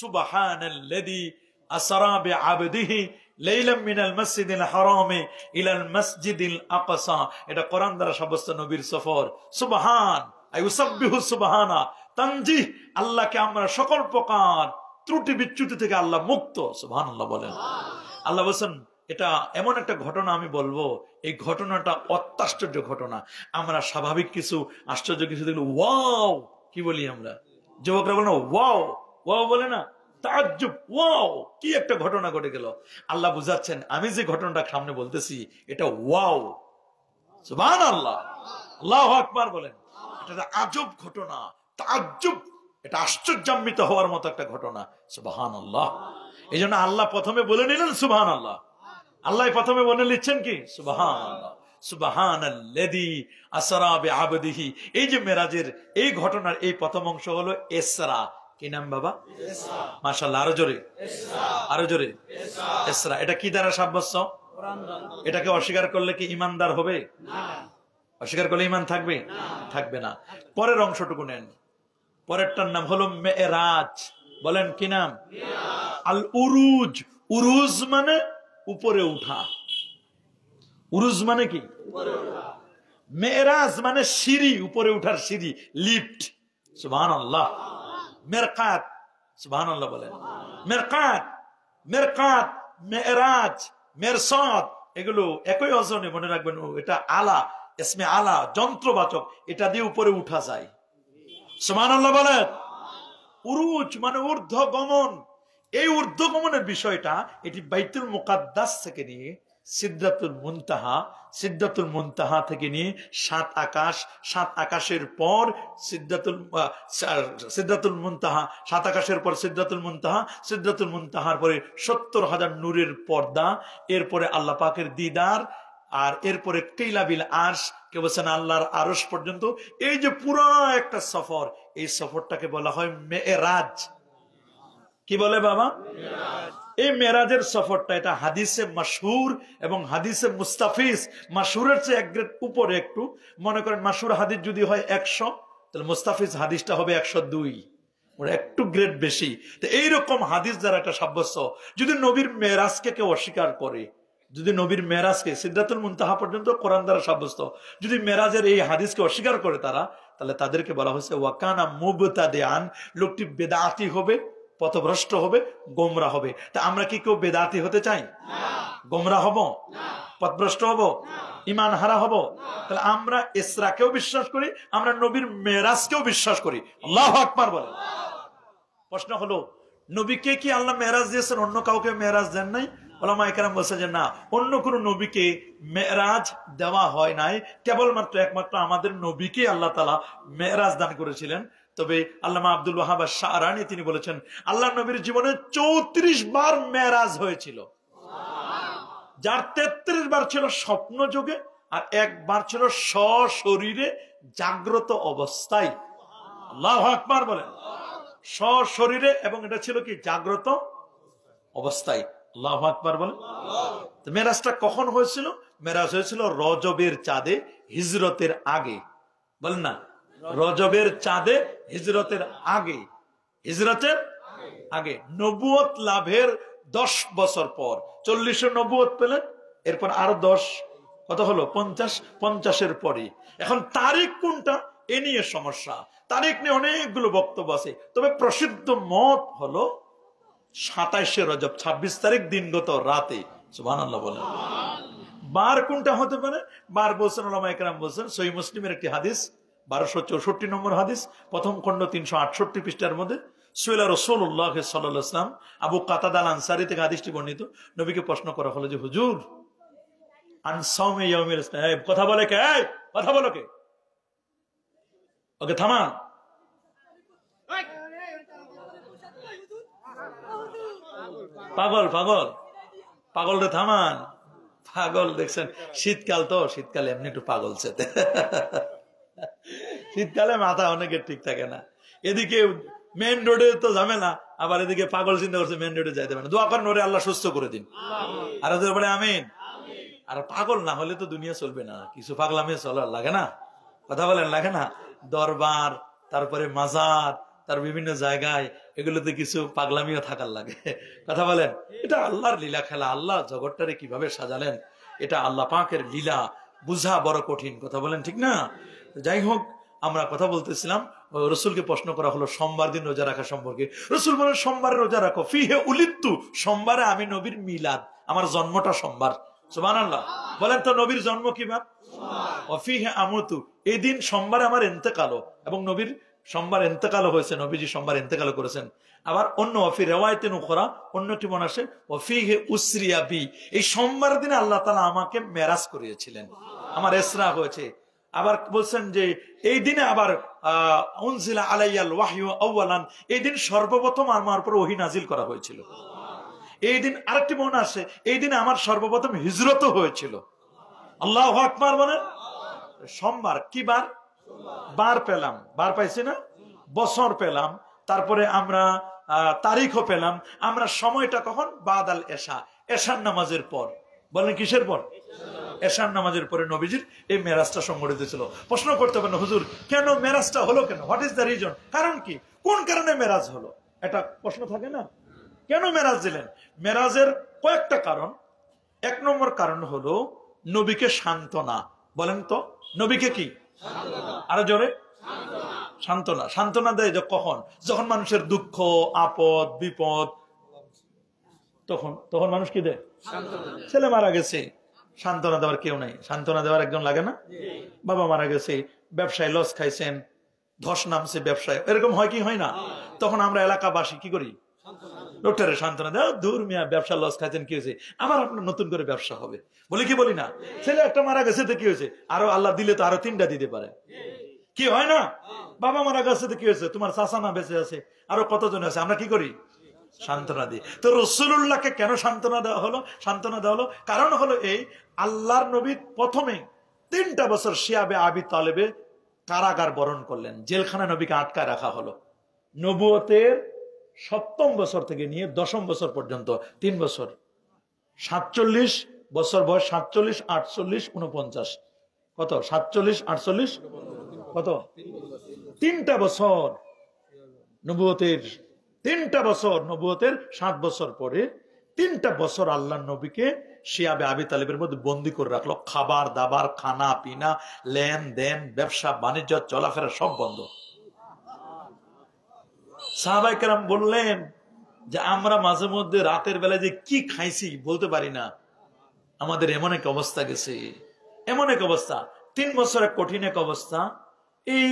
সুবহানাল্লাযী আসরা বিআবদিহি লাইলাম মিনাল মাসজিদিল হারামি ইলাল মাসজিদিল আকসা। এটা কোরআন দ্বারা সাব্যস্ত নবীর সফর। সুবহান আইয়ুসাব্বিহু সুবহানা, তানজিহ, আল্লাহকে আমরা সকল প্রকার ত্রুটি বিচ্যুতি থেকে আল্লাহ মুক্ত। সুবহানাল্লাহ বলেন। আল্লাহ বলেন এটা এমন একটা ঘটনা আমি বলবো, এই ঘটনাটা অত্যাশ্চর্য ঘটনা। আমরা স্বাভাবিক কিছু আশ্চর্য কিছু দেখলে ওয়াও কি বলি আমরা, যুবকরা বলে না ওয়াও, ওয়াও বলে না, তাজ্জুব, ওয়াও, কি একটা ঘটনা ঘটে গেল। আল্লাহ বুঝাচ্ছেন আমি যে ঘটনাটা সামনে বলতেছি এটা ওয়াও, সুবহানাল্লাহ, আল্লাহু আকবার বলেন। এটা আজব ঘটনা, তাজ্জুব, এটা আশ্চর্যান্বিত হওয়ার মতো একটা ঘটনা, সুবহানাল্লাহ। এই জন্য আল্লাহ প্রথমে বলে নিলেন সুবহানাল্লাহ। আল্লাহ প্রথমে বলে নিচ্ছেন কি সুবহানাল্লাহ, সুবহানাল্লাযী আসরা বিআবদিহি। এই যে মেরাজের এই ঘটনার এই প্রথম অংশ হলো ইসরা। কি নাম বাবা? মাশাআল্লাহ, আরো জোরে, আরো জোরে। ইসরা। এটা কি দ্বারা সাব্যস্ত? এটাকে অস্বীকার করলে কি ইমানদার হবে? অস্বীকার করলে ইমান থাকবে? থাকবে না। পরের অংশটুকু নেন, পরেরটার নাম হলো মেরাজ। বলেন কি নাম? আল উরুজ। উরুজ মানে উপরে উঠা। উরুজ মানে কি? মেরাজ মানে সিঁড়ি, উপরে উঠার সিঁড়ি, লিফট। সুবহানাল্লাহ। মেরকাত, সুবহানাল্লাহ বলেন। মেরকাত, মেরকাত, মেরাজ, মেরসাদ, এগুলো একই ওজনে, মনে রাখবেন। এটা আলা, ইসমে আলা, যন্ত্রবাচক, এটা দিয়ে উপরে উঠা যায়। সুবহানাল্লাহ বলেন। উরুজ মানে ঊর্ধ্বগমন। এই ঊর্ধ্বগমনের বিষয়টা এটি বাইতুল মুকাদ্দাস থেকে নিয়ে সিদরাতুল মুনতাহা, সিদরাতুল মুনতাহা থেকে নিয়ে 7 আকাশ, 7 আকাশের পর সিদরাতুল মুনতাহা, 7 আকাশের পর সিদরাতুল মুনতাহা, সিদরাতুল মুনতাহার পরে 70,000 নূরের পর্দা, এরপরে আল্লাহ পাকের দিদার, আর এরপরে কেইলাবিল আরশ, কে বলছেন আল্লাহর আরশ পর্যন্ত। এই যে পুরো একটা সফর, এই সফরটাকে বলা হয় মেরাজ। কি বলে বাবা? এই মেরাজের সফরটা, এটা হাদিসে মাশহুর এবং হাদিসে মুস্তাফিজ। মাশহুরের চেয়ে এক গ্রেড উপরে একটু। মনে করেন মাশহুর হাদিস যদি হয় 100, তাহলে মুস্তাফিজ হাদিসটা হবে 102, ওরা একটু গ্রেড বেশি। তো এইরকম হাদিস যারা এটা সাব্যস্ত, যদি নবীর মেরাজকে কেউ অস্বীকার করে, যদি নবীর মেরাজকে সিদরাতুল মুনতাহা পর্যন্ত কোরআন দ্বারা সাব্যস্ত, যদি মেরাজের এই হাদিসকে অস্বীকার করে তারা, তাহলে তাদেরকে বলা হয়েছে ওয়াকানা মুবতাদিআন, লোকটি বেদাতি হবে, পথভ্রষ্ট হবে, গোমরা হবে। তা আমরা কি কেউ বেদাতি হতে চাই? গোমরা হব? পথভ্রষ্ট হব? ইমান হারা হব? তাহলে আমরা ইসরাকেও বিশ্বাস করি, আমরা নবীর মেরাজকেও বিশ্বাস করি। আল্লাহু আকবার বলেন। প্রশ্ন হলো, নবীকে কি আল্লাহ মেরাজ দিয়েছেন, অন্য কাউকে মেরাজ দেন নাই? ওলামায়ে কেরাম বলছে যে না, অন্য কোন নবীকে মেরাজ দেওয়া হয় নাই, কেবলমাত্র একমাত্র আমাদের নবীকে আল্লাহ তাআলা মেরাজ দান করেছিলেন। তবে আল্লামা আব্দুল ওয়াহাব আশ-শাআরানী তিনি বলেছেন, আল্লাহ নবীর জীবনে 34 বার মেরাজ হয়েছিল, যার 33 বার ছিল স্বপ্ন যোগে, আর একবার ছিল সশরীরে জাগ্রত অবস্থায়। আল্লাহু আকবার বলেন। সশরীরে, এবং এটা ছিল কি জাগ্রত অবস্থায়। আল্লাহু আকবার বলেন। তো মেরাজটা কখন হয়েছিল? মেরাজ হয়েছিল রজবের চাঁদে, হিজরতের আগে। বলেন না, রজবের চাঁদে হিজরতের আগে, হিজরতের আগে। নবুয়ত লাভের 10 বছর পর, 40 নবুয়ত পেলেন, এরপর আরো 10, কত হলো? 50। 50-এর পরে। এখন তারিখ কোনটা, এ নিয়ে সমস্যা। তারিখ নিয়ে অনেকগুলো বক্তব্য আছে, তবে প্রসিদ্ধ মত হলো 27 রজব, 26 তারিখ দিনগত রাতে। সুবহানাল্লাহ বলেন। বার কোনটা হতে পারে? বার বলছেন ওলামায়ে কেরাম বলছেন, সহিহ মুসলিমের একটি হাদিস, 1264 নম্বর হাদিস, প্রথম খণ্ড 368 পৃষ্ঠার মধ্যে, সুইলা রাসূলুল্লাহ সাল্লাল্লাহু আলাইহি ওয়াসাল্লাম, আবু কাতাদা আল আনসারী থেকে হাদিসটি বর্ণিত। নবীকে প্রশ্ন করা হলো যে হুজুর, আন সাওমি ইয়াউমিল ইসনাইন, কথা বলে কে? কথা বলো কে? ওকে থামান। পাগল পাগল পাগল রে থামান। পাগল দেখছেন, শীতকাল তো, শীতকালে এমনি একটু পাগল চেতে। শীতকালে মাথা অনেকের ঠিক থাকে না। এদিকে মেন রোডে তো ঝামেলা, আবার এদিকে পাগল চিন্তা করছে মেন রোডে যাইতে পারে। দোয়া করেন ওরে আল্লাহ সুস্থ করে দিন। আর বলে আমিন। আর পাগল না হলে তো দুনিয়া চলবে না, কিছু পাগলামি চলার লাগে না? কথা বলেন, লাগে না? দরবার, তারপরে মাজার, তার বিভিন্ন জায়গায়, এগুলোতে কিছু পাগলামিও থাকার লাগে। কথা বলেন, এটা আল্লাহর লীলা খেলা। আল্লাহ জগৎটারে কিভাবে সাজালেন, এটা আল্লাহ পাকের লীলা, বুঝা বড় কঠিন। কথা বলেন, ঠিক না? যাই হোক, আমরা কথা বলতেছিলাম, রসুলকে প্রশ্ন করা হলো সোমবার দিন রোজা রাখা সম্পর্কে। রসুল বলেন সোমবারে রোজা রাখো, ফিহে উলিদতু, সোমবারে আমি নবীর মিলাদ, আমার জন্মটা সোমবার। সুবহানাল্লাহ বলেন তো, নবীর জন্ম কি বার? ওয়াফিহে আমুতু, এই দিন সোমবারে আমার ইন্তেকালও, এবং নবীর সোমবার ইন্তেকালও হয়েছে, নবীজি সোমবার ইন্তেকালও করেছেন। আবার অন্য ওয়াফি রেওয়ায়েতিন উখরা, অন্য একটি মনে আসে ওয়াফিহি উসরিয়া বি, এই সোমবার দিনে আল্লাহ তাআলা আমাকে মেরাজ করিয়েছিলেন, আমার ইসরা হয়েছে। আবার বলছেন যে এই দিনে আবার উনজিলা আলাইয়াল ওয়াহয়ু আউয়ালান, এই দিন সর্বপ্রথম আমার উপর ওহী নাজিল করা হয়েছিল। এই দিন আরেকটি মনে আসে, এই দিনে আমার সর্বপ্রথম হিজরতও হয়েছিল। আল্লাহু আকবার বলেন। সোমবার কি বার? বার পেলাম, বার পাইছি না, বছর পেলাম, তারপরে আমরা তারিখও পেলাম। আমরা সময়টা কখন? বাদাল এশা, এশার নামাজের পর। বলেন কিসের পর? এশার নামাজের পরে নবীজির এই মেরাজটা সংঘটিত ছিল। প্রশ্ন করতে পারেন হুজুর কেন মেরাজটা হলো, কেন, হোয়াট ইজ দ্য রিজন, কারণ কি, কোন কারণে মেরাজ হলো, এটা প্রশ্ন থাকে না? কেন মেরাজ দিলেন? মেরাজের কয়েকটা কারণ। এক নম্বর কারণ হলো নবীকে সান্ত্বনা। বলেন তো, নবীকে কি? আরো জোরে, সান্ত্বনা। সান্ত্বনা দেয় কখন? যখন মানুষের দুঃখ, আপদ, বিপদ, তখন তখন মানুষ কি দেয়? ছেলে মারা গেছে, সান্ত্বনা দেওয়ার কেউ নাই, সান্ত্বনা দেওয়ার একজন লাগে না? বাবা মারা গেছে, ব্যবসায় লস খাইছেন, ধস নামছে ব্যবসায়, এরকম হয় কি হয় না? তখন আমরা এলাকাবাসী কি করি? লোকটারে সান্ত্বনা দেয়, দূর মিয়া, ব্যবসা লস খাইছেন, কি হয়েছে, আবার আপনার নতুন করে ব্যবসা হবে, বলি কি বলি না? ছেলে একটা মারা গেছে তো কি হয়েছে, আরো আল্লাহ দিলে তো আরো 3টা দিতে পারে, কি হয় না? বাবা মারা গেছে তো কি হয়েছে, তোমার চাচা না বেঁচে আছে, আরো কতজন আছে, আমরা কি করি? সান্ত্বনা দিই। তো রাসূলুল্লাহকে কেন সান্ত্বনা দেওয়া হলো? সান্ত্বনা দেওয়া হলো কারণ হলো এই, আল্লাহর নবী প্রথমে 3টা বছর শিয়াবে আবি তালেবে কারাগার বরণ করলেন, জেলখানা নবীকে আটকায় রাখা হলো। নবুয়তের 7ম বছর থেকে নিয়ে 10ম বছর পর্যন্ত 3 বছর, 47 বছর বয়স, 47, 48, 49, কত? 47, 48, কত? 3টা বছর নবুয়তের, 3টা বছর নবুয়তের 7 বছর পরে 3টা বছর আল্লাহ নবীকে শিয়াবে আবি তালেবের মধ্যে বন্দি করে রাখলো। খাবার দাবার, খানা পিনা, লেনদেন, ব্যবসা বাণিজ্য, চলাফেরা সব বন্ধ। সাহাবায়ে কেরাম বললেন যে আমরা মাঝে মধ্যে রাতের বেলায় যে কি খাইছি বলতে পারি না, আমাদের এমন এক অবস্থা গেছে, এমন এক অবস্থা, 3 বছরের কঠিন এক অবস্থা। এই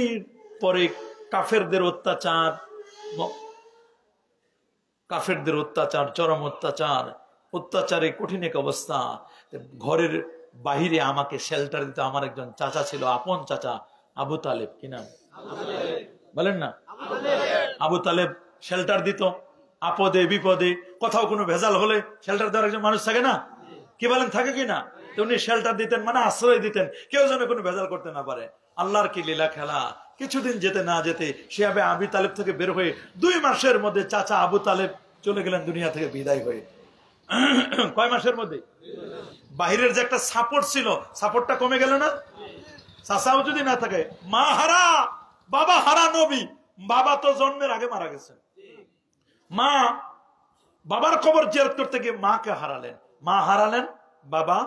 পরে কাফেরদের অত্যাচার, কাফেরদের অত্যাচার, চরম অত্যাচার, অত্যাচারে কঠিন এক অবস্থা। ঘরের বাহিরে আমাকে শেল্টার দিত আমার একজন চাচা ছিল, আপন চাচা, আবু তালেব, কি নাম বলেন না? আবু তালেব শেল্টার দিত আপদে বিপদে, কোথাও কোনো ভেজাল হলে শেল্টার দেওয়ার একজন মানুষ থাকে না, কি বলেন, থাকে কি না? উনি শেল্টার দিতেন, মানে আশ্রয় দিতেন, কেউ যেন কোনো ভেজাল করতে না পারে। আল্লাহর কি লীলা খেলা। কিছুদিন যেতে না যেতে শিয়াবে আবি তালেব থেকে বের হয়ে 2 মাসের মধ্যে চাচা আবু তালেব চলে গেলেন দুনিয়া থেকে বিদায় হয়ে। কয় মাসের মধ্যে? বাহিরের যে একটা সাপোর্ট ছিল, সাপোর্টটা কমে গেল না? চাচাও যদি না থাকে, মা হারা, বাবা হারা নবী, বাবা তো জন্মের আগে মারা গেছেন। মা, বাবার খবর জিয়ারত করতে গিয়ে মাকে হারালেন, মা হারালেন, বাবা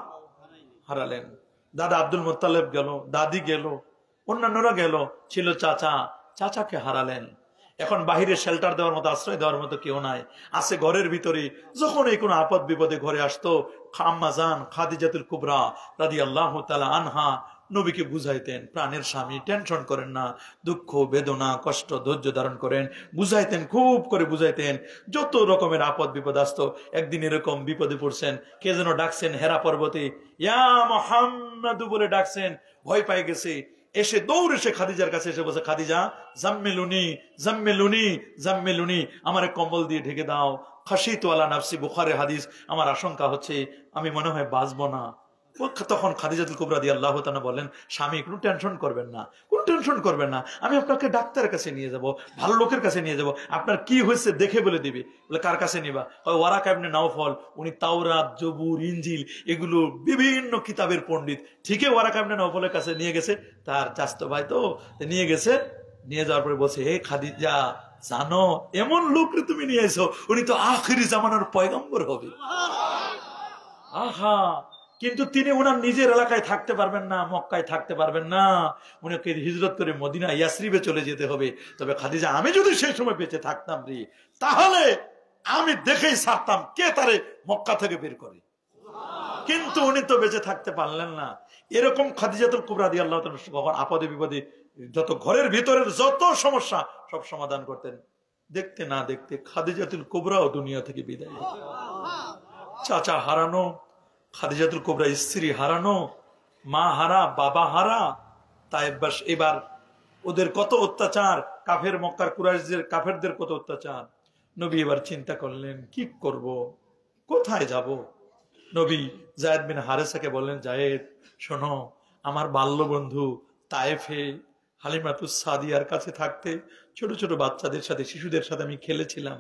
হারালেন। দাদা আব্দুল মুত্তালিব গেল, দাদি গেল, অন্যান্যরা গেল, ছিল চাচা, চাচাকে হারালেন। এখন বাহিরে শেল্টার দেওয়ার মতো, আশ্রয় দেওয়ার মতো কেউ নাই, আছে ঘরের ভিতরে। যখন এই কোনো আপদ বিপদে ঘরে আসতো, আম্মা জান খাদিজাতুল কুবরা রাদিয়াল্লাহু তাআলা আনহা নবীকে বুঝাইতেন, প্রাণের স্বামী, টেনশন করেন না, দুঃখ বেদনা কষ্ট ধৈর্য ধারণ করেন, বুঝাইতেন, খুব করে বুঝাইতেন। যত রকমের আপদ বিপদ আসতো, একদিন এরকম বিপদে পড়ছেন, কে যেন ডাকছেন হেরা পর্বতে, ইয়া মুহাম্মাদু বলে ডাকছেন, ভয় পাই গেছে, এসে দৌড় এসে খাদিজার কাছে এসে বসে, খাদিজা জাম্মিলুনি জাম্মিলুনি জাম্মিলুনি, আমারে কম্বল দিয়ে ঢেকে দাও, খাশিতু আলা নাফসি, বুখারীর হাদিস, আমার আশঙ্কা হচ্ছে আমি মনে হয় বাঁচবো না। তখন খাদিজাতুল কুবরা রাদিয়াল্লাহু তাআলা বলেন, স্বামী কোনো টেনশন করবেন না, কোনো টেনশন করবেন না, আমি আপনাকে ডাক্তারের কাছে নিয়ে যাব, ভালো লোকের কাছে নিয়ে যাব, আপনার কি হয়েছে দেখে বলে দিবে। বলে কার কাছে নিবা? ওয়ারাকা ইবনে নাওফল, উনি তাওরাত, জবুর, ইনজিল এগুলো বিভিন্ন কিতাবের পণ্ডিত। ঠিকই ওয়ারাকা ইবনে নাওফলের কাছে নিয়ে গেছে, তার চাচতো ভাই তো, নিয়ে গেছে। নিয়ে যাওয়ার পরে বলছে, হে খাদিজা জানো এমন লোকরে তুমি নিয়ে এসো, উনি তো আখিরি জামানার পয়গম্বর হবে। আহা, কিন্তু তিনি ওনার নিজের এলাকায় থাকতে পারবেন না, মক্কায় থাকতে পারবেন না, উনাকে হিজরত করে মদিনা ইয়াসরিবে চলে যেতে হবে। তবে খাদিজা আমি যদি সেই সময় বেঁচে থাকতাম রে, তাহলে আমি দেখেই ছাড়তাম কে তারে মক্কা থেকে বের করে। কিন্তু উনি তো বেঁচে থাকতে পারলেন না। এরকম খাদিজাতুল কুবরা রাদিয়াল্লাহু তাআলা কখন আপদে বিপদে, যত ঘরের ভিতরের যত সমস্যা সব সমাধান করতেন। দেখতে না দেখতে খাদিজাতুল কুবরাও দুনিয়া থেকে বিদায়। চাচা হারানো, খাদিজাতুল কুবরা স্ত্রী হারানো, মা হারা, বাবা হারা। তাই বাস এবার ওদের কত অত্যাচার, কাফের মক্কার কুরাইশদের কাফেরদের কত অত্যাচার। নবী এবার চিন্তা করলেন কি করব, কোথায় যাব। নবী যায়েদ বিন হারেসাকে বললেন, যায়েদ শোনো, আমার বাল্য বন্ধু তায়েফে হালিমাতুস সাদিয়ার কাছে থাকতে ছোট ছোট বাচ্চাদের সাথে, শিশুদের সাথে আমি খেলেছিলাম।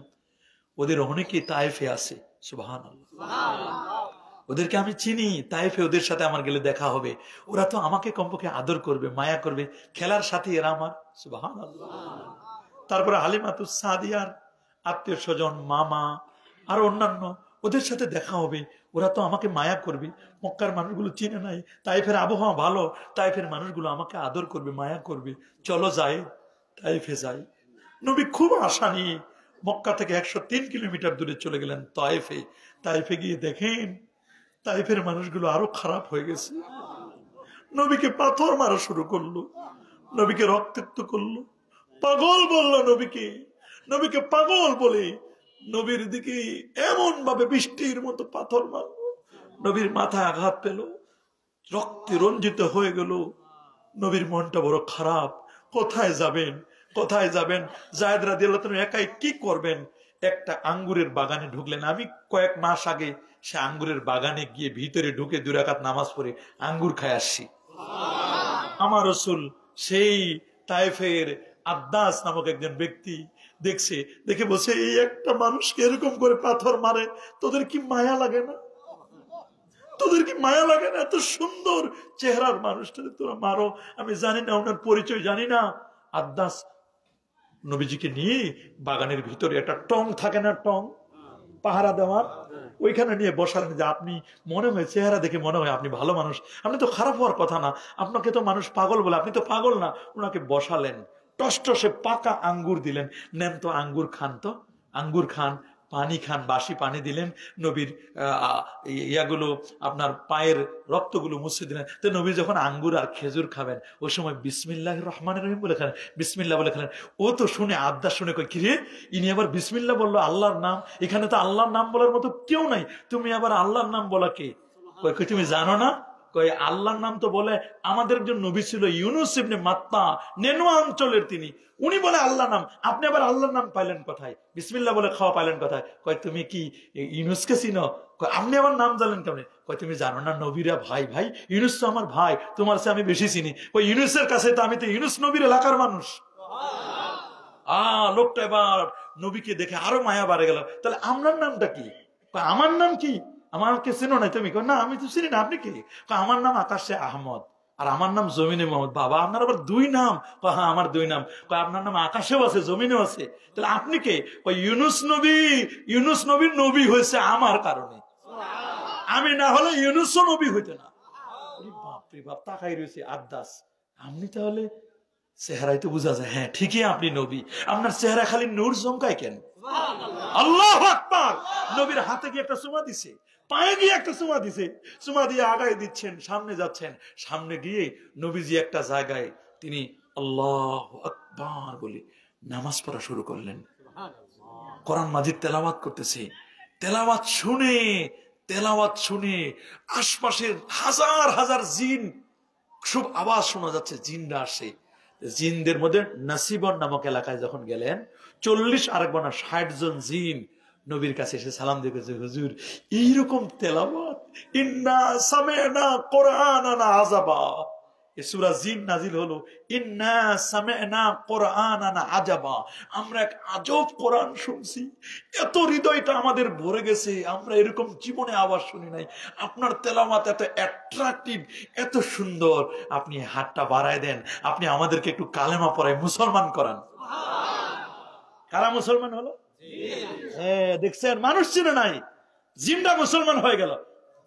ওদের অনেকেই তায়েফে আছে, সুবহানাল্লাহ। ওদেরকে আমি চিনি, তাইফে ওদের সাথে আমার গেলে দেখা হবে। ওরা তো আমাকে কমপক্ষে আদর করবে, মায়া করবে, খেলার সাথে এরা আমার, সুবহানাল্লাহ। তারপরে হালিমাতুস সাদিয়ার আত্মীয় স্বজন, মামা আর অন্যান্য, ওদের সাথে দেখা হবে। ওরা তো আমাকে মায়া করবে, মক্কার মানুষগুলো চিনে নাই, তাইফের আবহাওয়া ভালো, তাইফের মানুষগুলো আমাকে আদর করবে, মায়া করবে। চলো যাই, তাইফে যাই। নবী খুব আশা নিয়ে মক্কা থেকে 103 কিলোমিটার দূরে চলে গেলেন তাইফে। তাইফে গিয়ে দেখেন তাইফের মানুষগুলো আরো খারাপ হয়ে গেছে। নবীকে পাথর মারা শুরু করলো, নবীকে রক্তাক্ত করলো, পাগল বললো নবীকে, নবীকে পাগল বলে নবীর দিকে এমন ভাবে বৃষ্টির মতো পাথর মারলো। নবীর মাথায় আঘাত পেল, রক্তে রঞ্জিত হয়ে গেল। নবীর মনটা বড় খারাপ। কোথায় যাবেন, কোথায় যাবেন? যায়েদ রাদিয়াল্লাহু তাআলা একাই কি করবেন? একটা আঙ্গুরের বাগানে ঢুকলেন। আমি কয়েক মাস আগে সে আঙ্গুরের বাগানে গিয়ে ভিতরে ঢুকে 2 রাকাত নামাজ পড়ে আঙ্গুর খায় আসছি। আমার রাসূল সেই তায়েফের আদ্দাস নামক একজন ব্যক্তি দেখছে, দেখে বলছে, এই একটা মানুষকে এরকম করে পাথর মারে, তোদের কি মায়া লাগে না? তোদের কি মায়া লাগে না? এত সুন্দর চেহারার মানুষটা তোরা মারো। আমি জানি না ওনার পরিচয়, জানি না। আদ্দাস নবীজিকে নিয়ে বাগানের ভিতরে একটা টং থাকে না, টং পাহারা দেওয়ার, ওইখানে নিয়ে বসালেন। যে আপনি মনে হয়, চেহারা দেখে মনে হয় আপনি ভালো মানুষ, আপনি তো খারাপ হওয়ার কথা না, আপনাকে তো মানুষ পাগল বলে, আপনি তো পাগল না। ওনাকে বসালেন, টসটসে পাকা আঙ্গুর দিলেন, নেন তো আঙ্গুর খান, তো আঙ্গুর খান, পানি খান, বাসি পানি দিলেন। নবীর ইয়াগুলো আপনার পায়ের রক্তগুলো মুছে দিলেন। তো নবী যখন আঙ্গুর আর খেজুর খাবেন, ওই সময় বিসমিল্লাহির রহমানির রহিম বলে খেলেন, বিসমিল্লাহ বলে খেলেন। ও তো শুনে আদ্দাস শুনে কই, কিরে ইনি আবার বিসমিল্লাহ বললো, আল্লাহর নাম, এখানে তো আল্লাহর নাম বলার মতো কেউ নাই, তুমি আবার আল্লাহর নাম বলা কে? কই তুমি জানো না? কই আল্লাহর নাম তো বলে আমাদের একজন নবী ছিল ইউনুস ইবনে মাত্তা, নেনুয়া অঞ্চলের, তিনি, উনি বলে আল্লাহর নাম, আপনি আবার আল্লাহর নাম পাইলেন কোথায়? বিসমিল্লাহ বলে খাওয়া পাইলেন কোথায়? কয় তুমি কি ইউনুসকে চিনো? কয় আপনি আমার নাম জানলেন কেমনে? কয় তুমি জানো না নবীরা ভাই ভাই, ইউনুস তো আমার ভাই, তোমার চেয়ে আমি বেশি চিনি। কয় ইউনুসের কাছে তো আমি তো ইউনুস নবীর এলাকার মানুষ। লোকটা এবার নবীকে দেখে আরো মায়া বাড়ে গেল। তাহলে আপনার নামটা কি? আমার নাম কি? আমাকে চেনো নাই তুমি? না আমি তো চিনি না, আপনি কি? আমার নাম আকাশে আহমদ, আর আমার নাম জমিনে মোহাম্মদ। বাবা আপনার আবার 2 নাম? হ্যাঁ আমার 2 নাম। আপনার নাম আকাশেও আছে, জমিনেও আছে, তাহলে আপনি কে? ইউনুস নবী। ইউনুস নবীর নবী হয়েছে আমার কারণে, আমি না হলে ইউনুসও নবী হইতে না। বাপরে বাপ, তাকাই রয়েছে আদ্দাস। আপনি তাহলে চেহারায় তো বোঝা যায়, হ্যাঁ ঠিকই আপনি নবী। আপনার চেহারা খালি নূর চমকায় কেন? আল্লাহু আকবার। নবীর হাতে গিয়ে একটা চুমা দিছে, পায়ে গিয়ে একটা চুমা দিছে, চুমা দিয়ে আগায় দিচ্ছেন, সামনে যাচ্ছেন। সামনে গিয়ে নবীজি একটা জায়গায় তিনি আল্লাহু আকবার বলে নামাজ পড়া শুরু করলেন। কোরআন মাজিদ তেলাওয়াত করতেছে। তেলাওয়াত শুনে আশপাশের হাজার হাজার জিন, সব আওয়াজ শোনা যাচ্ছে, জিনরা আসে। জিনদের মধ্যে নাসিবন নামক এলাকায় যখন গেলেন, 40 আর 60 জন জিন নবীর কাছে এসে সালাম দিয়েছে, হুজুর এইরকম তেলাওয়াত, ইন্না সামি'না কুরআনান আযাবা। এই সূরা জিন নাজিল হলো, ইন্না সামি'না কুরআনান আযাবা, আমরা এক আজব কোরআন শুনছি, এত হৃদয়টা আমাদের ভরে গেছে, আমরা এরকম জীবনে আওয়াজ শুনি নাই। আপনার তেলাওয়াত এত অ্যাট্রাকটিভ, এত সুন্দর, আপনি হাতটা বাড়ায় দেন, আপনি আমাদেরকে একটু কালেমা পড়ায় মুসলমান করান। কারা মুসলমান হলো? দেখছেন, মানুষ চিনে নাই, জিনরা মুসলমান হয়ে গেল।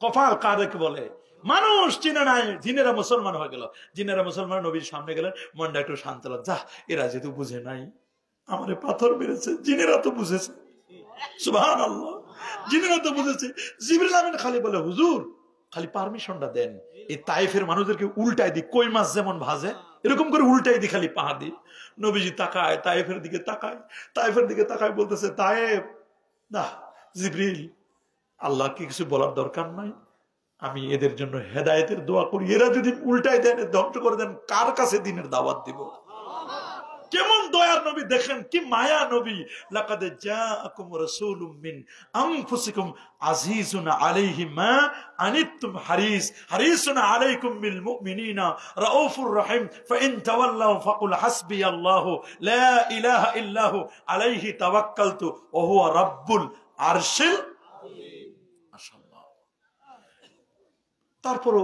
কপাল কাদেরকে বলে, মানুষ চিনে নাই, জিনেরা মুসলমান হয়ে গেল। জিনেরা মুসলমান, নবীর সামনে গেলেন, মনটা একটু শান্ত হলো। যা, এরা যেহেতু বুঝে নাই, আমারে পাথর মেরেছে, জিনেরা তো বুঝেছে। সুবহানাল্লাহ, জিনেরা তো বুঝেছে। জিবরিল আমিন খালি বলে, হুজুর খালি পারমিশনটা দেন, এই তাইফের মানুষদেরকে উল্টায় দিই, কই মাছ যেমন ভাজে এরকম করে উল্টাই দি খালি পা দি। নবীজি তাকায়, তায়েফের দিকে তাকায়, তায়েফের দিকে তাকায়, বলতেছে তায়েফ না জিবরিল, আল্লাহ কি কিছু বলার দরকার নাই, আমি এদের জন্য হেদায়েতের দোয়া করি, এরা যদি উল্টায় দেন, ধ্বংস করে দেন, কার কাছে দিনের দাওয়াত দিব? কেমন দয়ার নবী দেখেন, কি মায়া নবী। লাকাদ জাআকুম রাসূলুম মিন আনফুসিকুম আজিজুন আলাইহি মা আনিতুম হারিসুন আলাইকুম বিল মুমিনিনা রাউফুর রহিম ফাইন তাওয়াল্লাউ ফাকুল হাসবিয়াল্লাহু লা ইলাহা ইল্লাহু আলাইহি তাওয়াক্কালতু ওয়া হুয়া রাব্বুল আরশিল আযীম। মাশাআল্লাহ। তারপরও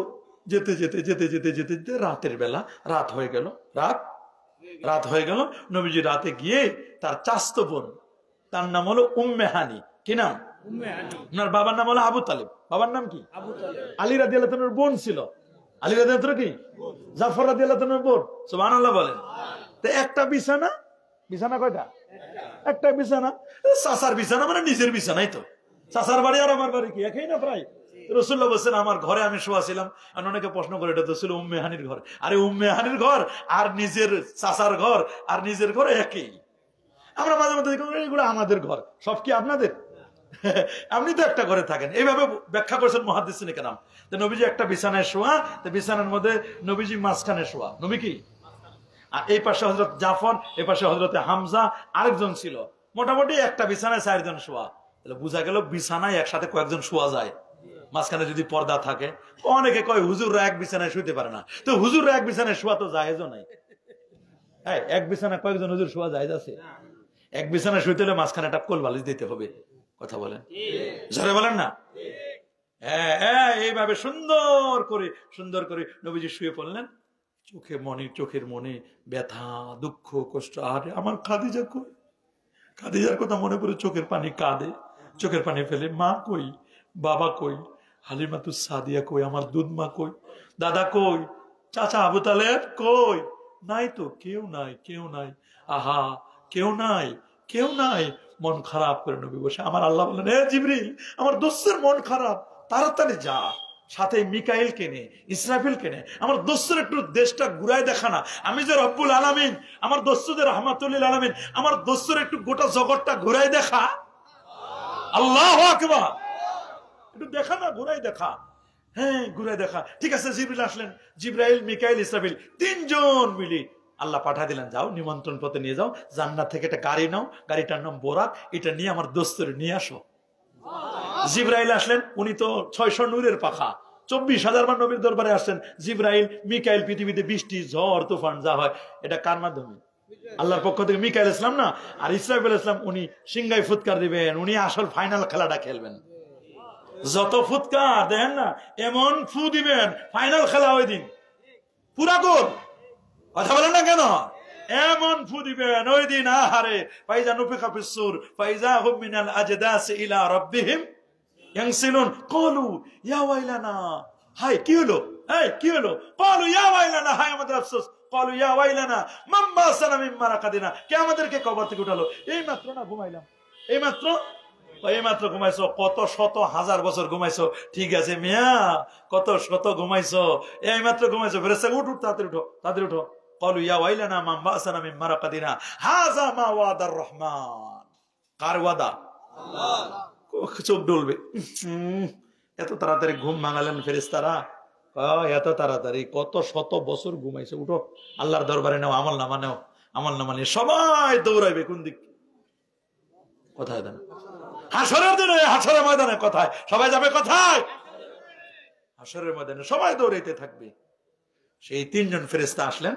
যেতে যেতে যেতে যেতে যেতে যেতে রাতের বেলা রাত হয়ে গেল, রাত হয়ে গেল। নবীজি রাতে গিয়ে তার চাস্তো বোন, তার নাম হলো উম্মে হানি। কি নাম? ওনার বাবার নাম হলো আবু তালেব। বাবার নাম কি? আলী রাদিয়াল্লাহু তাআলার বোন ছিল। আলী রাদিয়াল্লাহু তাআলা কি? জাফর রাদিয়াল্লাহু তাআলার বোন। সুবহানাল্লাহ বলেন। তো একটা বিছানা, বিছানা কয়টা? একটা বিছানা। চাচার বিছানা মানে নিজের বিছানাই তো। চাচার বাড়ি আর আমার বাড়ি কি একই না প্রায়? রাসূলুল্লাহ বলেছেন আমার ঘরে আমি শোয়া ছিলাম। অনেকে প্রশ্ন করে এটা তো ছিল উম্মে হানির ঘর। আরে উম্মে হানির ঘর আর নিজের চাচার ঘর আর নিজের ঘর একই। আমরা মাঝে মধ্যে এগুলো আমাদের ঘর, সব কি আপনাদের? আপনি তো একটা ঘরে থাকেন। এইভাবে ব্যাখ্যা করেছেন মুহাদ্দিসিনে কেরাম। তো নবীজি একটা বিছানায় শোয়া, তো বিছানার মধ্যে নবীজি মাঝখানে শোয়া। নবী কি? আর এই পাশে হযরত জাফর, এই পাশে হযরতে হামজা, আরেকজন ছিল। মোটামুটি একটা বিছানায় 4 জন শোয়া। তাহলে বোঝা গেল বিছানায় একসাথে কয়েকজন শোয়া যায়, মাঝখানে যদি পর্দা থাকে। অনেকে কয় হুজুররা এক বিছানায় শুইতে পারে না। তো হুজুররা এক বিছানায় শোয়া তো জায়েজও নাই। হ্যাঁ, এক বিছানায় কয়েকজন হুজুর শোয়া জায়েজ আছে? এক বিছানায় শুইতে হলে মাঝখানে একটা কোল বালিশ দিতে হবে। কথা বলেন, জোরে বলেন না? হ্যাঁ, এইভাবে সুন্দর করে নবীজি শুয়ে পড়লেন। চোখের মনে ব্যথা, দুঃখ, কষ্ট। আরে আমার খাদিজা কই? খাদিজার কথা মনে পড়ে চোখের পানি কাঁদে, চোখের পানি ফেলে। মা কই? বাবা কই? হালিমাতুস সাদিয়া কই? আমার দুধ মা কই? দাদা কই? চাচা আবু তালেব কই? নাই তো, কেউ নাই। আহা, কেউ নাই। মন খারাপ করে নবী বসে। আমার আল্লাহ বললেন, এ জিবরিল, আমার দোস্তের মন খারাপ, তাড়াতাড়ি যা, সাথে মিকাইল কেনে, ইসরাফিল কেনে, আমার দোস্তের একটু দেশটা ঘুরায় দেখা না। আমি যে রব্বুল আলামিন, আমার দোস্তদের রহমাতুল লিল আলামিন, আমার দোস্তের একটু গোটা জগৎটা ঘুরায় দেখা। আল্লাহু আকবার। একটু দেখা না, ঘুরাই দেখা। হ্যাঁ, ঘুরাই দেখা। ঠিক আছে, জিবরিল আসলেন। জিবরাইল, মিকাইল, ইসরাফিল 3 জন মিলে আল্লাহ পাঠা দিলেন, যাও নিমন্ত্রণ পত্র নিয়ে যাও, জান্নাত থেকে একটা গাড়ি নাও, গাড়িটার নাম বোরাক, এটা নিয়ে আমার দোস্তরে নিয়ে আসো। জিবরাইল আসলেন, উনি তো 600 নূরের পাখা, 24,000 বার নবীর দরবারে আসছেন। জিবরাইল, মিকাইল, পৃথিবীতে বৃষ্টি, ঝড়, তুফান যা হয় এটা কার মাধ্যমে? আল্লাহর পক্ষ থেকে মিকাইল ইসলাম না। আর ইসরাফিল ইসলাম উনি সিংহাই ফুৎকার দিবেন, উনি আসল ফাইনাল খেলাটা খেলবেন। যত ফুৎকার দেখেন না, এমন ফু দিবেন, ফাইনাল খেলা ওই দিন পুরা গোল। কথা বলেন না কেন? এমন ফু দিবেন ওই দিন, আহারে, ফাইজা নুফিখা ফিস-সূর ফাইজা হুম মিনাল আজদাসি ইলা রাব্বিহিম ইয়ানসিলুন ক্বালু ইয়া ওয়াইলানা। হাই কি হলো? কি হলো? ক্বালু ইয়া ওয়াইলানা, হাই আমাদের আফসোস। ক্বালু ইয়া ওয়াইলানা মান বাসানা মিন মারাকাদিনা, কে আমাদেরকে কবর থেকে উঠালো? এই মাত্র না ঘুমাইলাম, এই মাত্র ঘুমাইছো। কত শত হাজার বছর ঘুমাইছো? ঠিক আছে মিয়া, কত শত ঘুমাইছো, এই মাত্র ঘুমাইছো। ফেরেশতা উঠ, তাড়াতাড়ি উঠো। ক্বালু ইয়া ওয়াইলানা মান বাসানা মিন মারাকাদিনা হাযা মা ওয়াদার রহমান। কার ওয়াদা? আল্লাহ। চোখ ডলবে, এত তাড়াতাড়ি ঘুম ভাঙালেন ফেরেশতারা? এত তাড়াতাড়ি? কত শত বছর ঘুমাইছে, উঠো, আল্লাহর দরবারে নাও, আমল নামা নিয়ে সবাই দৌড়াইবে। কোন দিক? কোথায় দেন? হাসরের দিনে, হাসরের ময়দানে। কোথায় সবাই যাবে? কোথায়? হাসরের ময়দানে সবাই দৌড়াইতে থাকবে। সেই 3 জন ফেরেশতা আসলেন,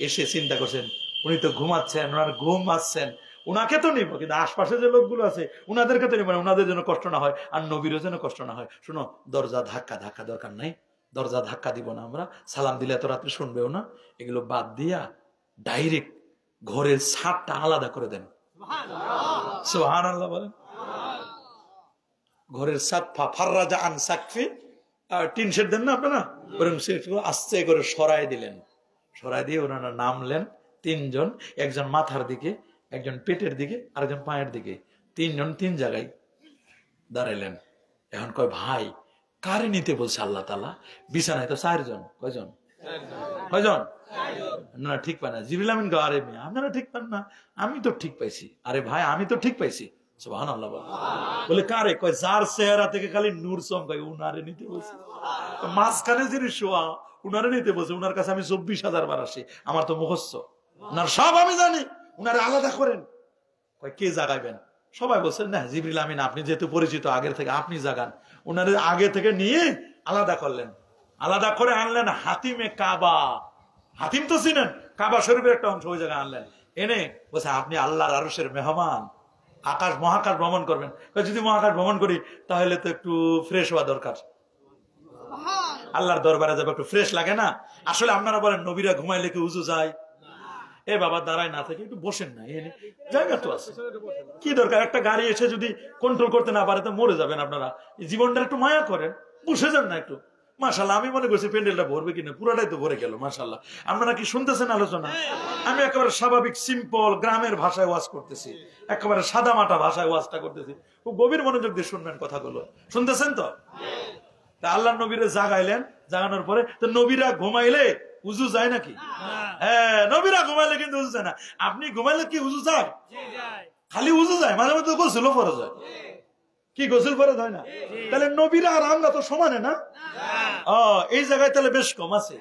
এসে চিন্তা করছেন, উনি তো ঘুমাচ্ছেন, ওনার ঘুম আসছেন, উনাকে তো নিব, কিন্তু আশপাশে যে লোকগুলো আছে উনাদেরকে তো নিব না, উনাদের জন্য কষ্ট না হয়, আর নবীরও যেন কষ্ট না হয়। শোনো, দরজা ধাক্কা দরকার নাই, দরজা ধাক্কা দিব না আমরা, সালাম দিলে এত রাত্রে শুনবেও না, এগুলো বাদ দিয়া ডাইরেক্ট ঘরের ছাদটা আলাদা করে দেন। সুবহানাল্লাহ বলেন। ঘরের ছাদ ফাররাজা আন সাকফি, আর টিন শেড দেন না আপনারা, ওরকম সেটগুলো আস্তে করে সরাই দিলেন। সরাই দিয়ে ওনারা নামলেন 3 জন, একজন মাথার দিকে, একজন পেটের দিকে, আরেকজন পায়ের দিকে। 3 জন 3 জায়গায় দাঁড়াইলেন। এখন কয়, ভাই কারে নিতে বলছে আল্লাহ তাআলা? বিছানায় তো 4 জন। কয়জন? কয়জন? আপনারা ঠিক পান না। জিবরিল আমিন কয়, আরে মেয়ে আপনারা ঠিক পান না, আমি তো ঠিক পাইছি। আরে ভাই আমি তো ঠিক পাইছি। সুবহানাল্লাহ। বলে কারে? কয় যার চেহারা থেকে খালি নূর চমকায় উনারে নিতে বলছে। মাঝখানে যিনি শোয়া উনারে নিতে বলছে। উনার কাছে আমি 24,000 বার আসি, আমার তো মুখস্থ, উনার সব আমি জানি, উনারে আলাদা করেন। কয় কে জাগাইবেন? সবাই বলছেন না জিবরিল আমিন আপনি যেহেতু পরিচিত আগের থেকে আপনি জাগান। উনারে আগে থেকে নিয়ে আলাদা করলেন, আলাদা করে আনলেন হাতিমে কাবা। হাতিম তো চিনেন, কাবা শরীফের একটা অংশ, ওই জায়গায় আনলেন। এনে বলছে আপনি আল্লাহর আরশের মেহমান, আকাশ মহাকাশ ভ্রমণ করবেন। যদি মহাকাশ ভ্রমণ করি তাহলে তো একটু ফ্রেশ হওয়া দরকার, আল্লাহর দরবারে যাবে, একটু ফ্রেশ লাগে না? আসলে আপনারা বলেন নবীরা ঘুমাইলে কি উজু যায়? এ বাবা দাঁড়ায় না থেকে একটু বসেন না, এনে জায়গা তো আছে, কি দরকার? একটা গাড়ি এসে যদি কন্ট্রোল করতে না পারে তো মরে যাবেন আপনারা। জীবনটা একটু মায়া করেন, বসে যান না একটু। মাশাআল্লাহ, আমি মনে করছি প্যান্ডেলটা ভরবে কিনা, পুরোটাই তো ভরে গেল। মাশাআল্লাহ, আপনারা কি শুনতেছেন আলোচনা? আমি একেবারে স্বাভাবিক সিম্পল গ্রামের ভাষায় ওয়াজ করতেছি, একেবারে সাদা মাটা ভাষায় ওয়াজটা করতেছি। খুব গভীর মনোযোগ দিয়ে শুনবেন কথাগুলো, শুনতেছেন তো? আল্লাহ নবীরে জাগাইলেন, জাগানোর পরে তো নবীরা ঘুমাইলে উজু যায় নাকি? হ্যাঁ, নবীরা ঘুমাইলে কিন্তু উজু যায় না। আপনি ঘুমাইলে কি উজু যায়? খালি উজু যায়, মাঝে মাঝে গোসলও ফরজ হয়। কি গোসল ফরজ হয় না? তাহলে নবীরা আর আমরা তো সমানে না। এই জায়গায় তাহলে বেশ কম আছে।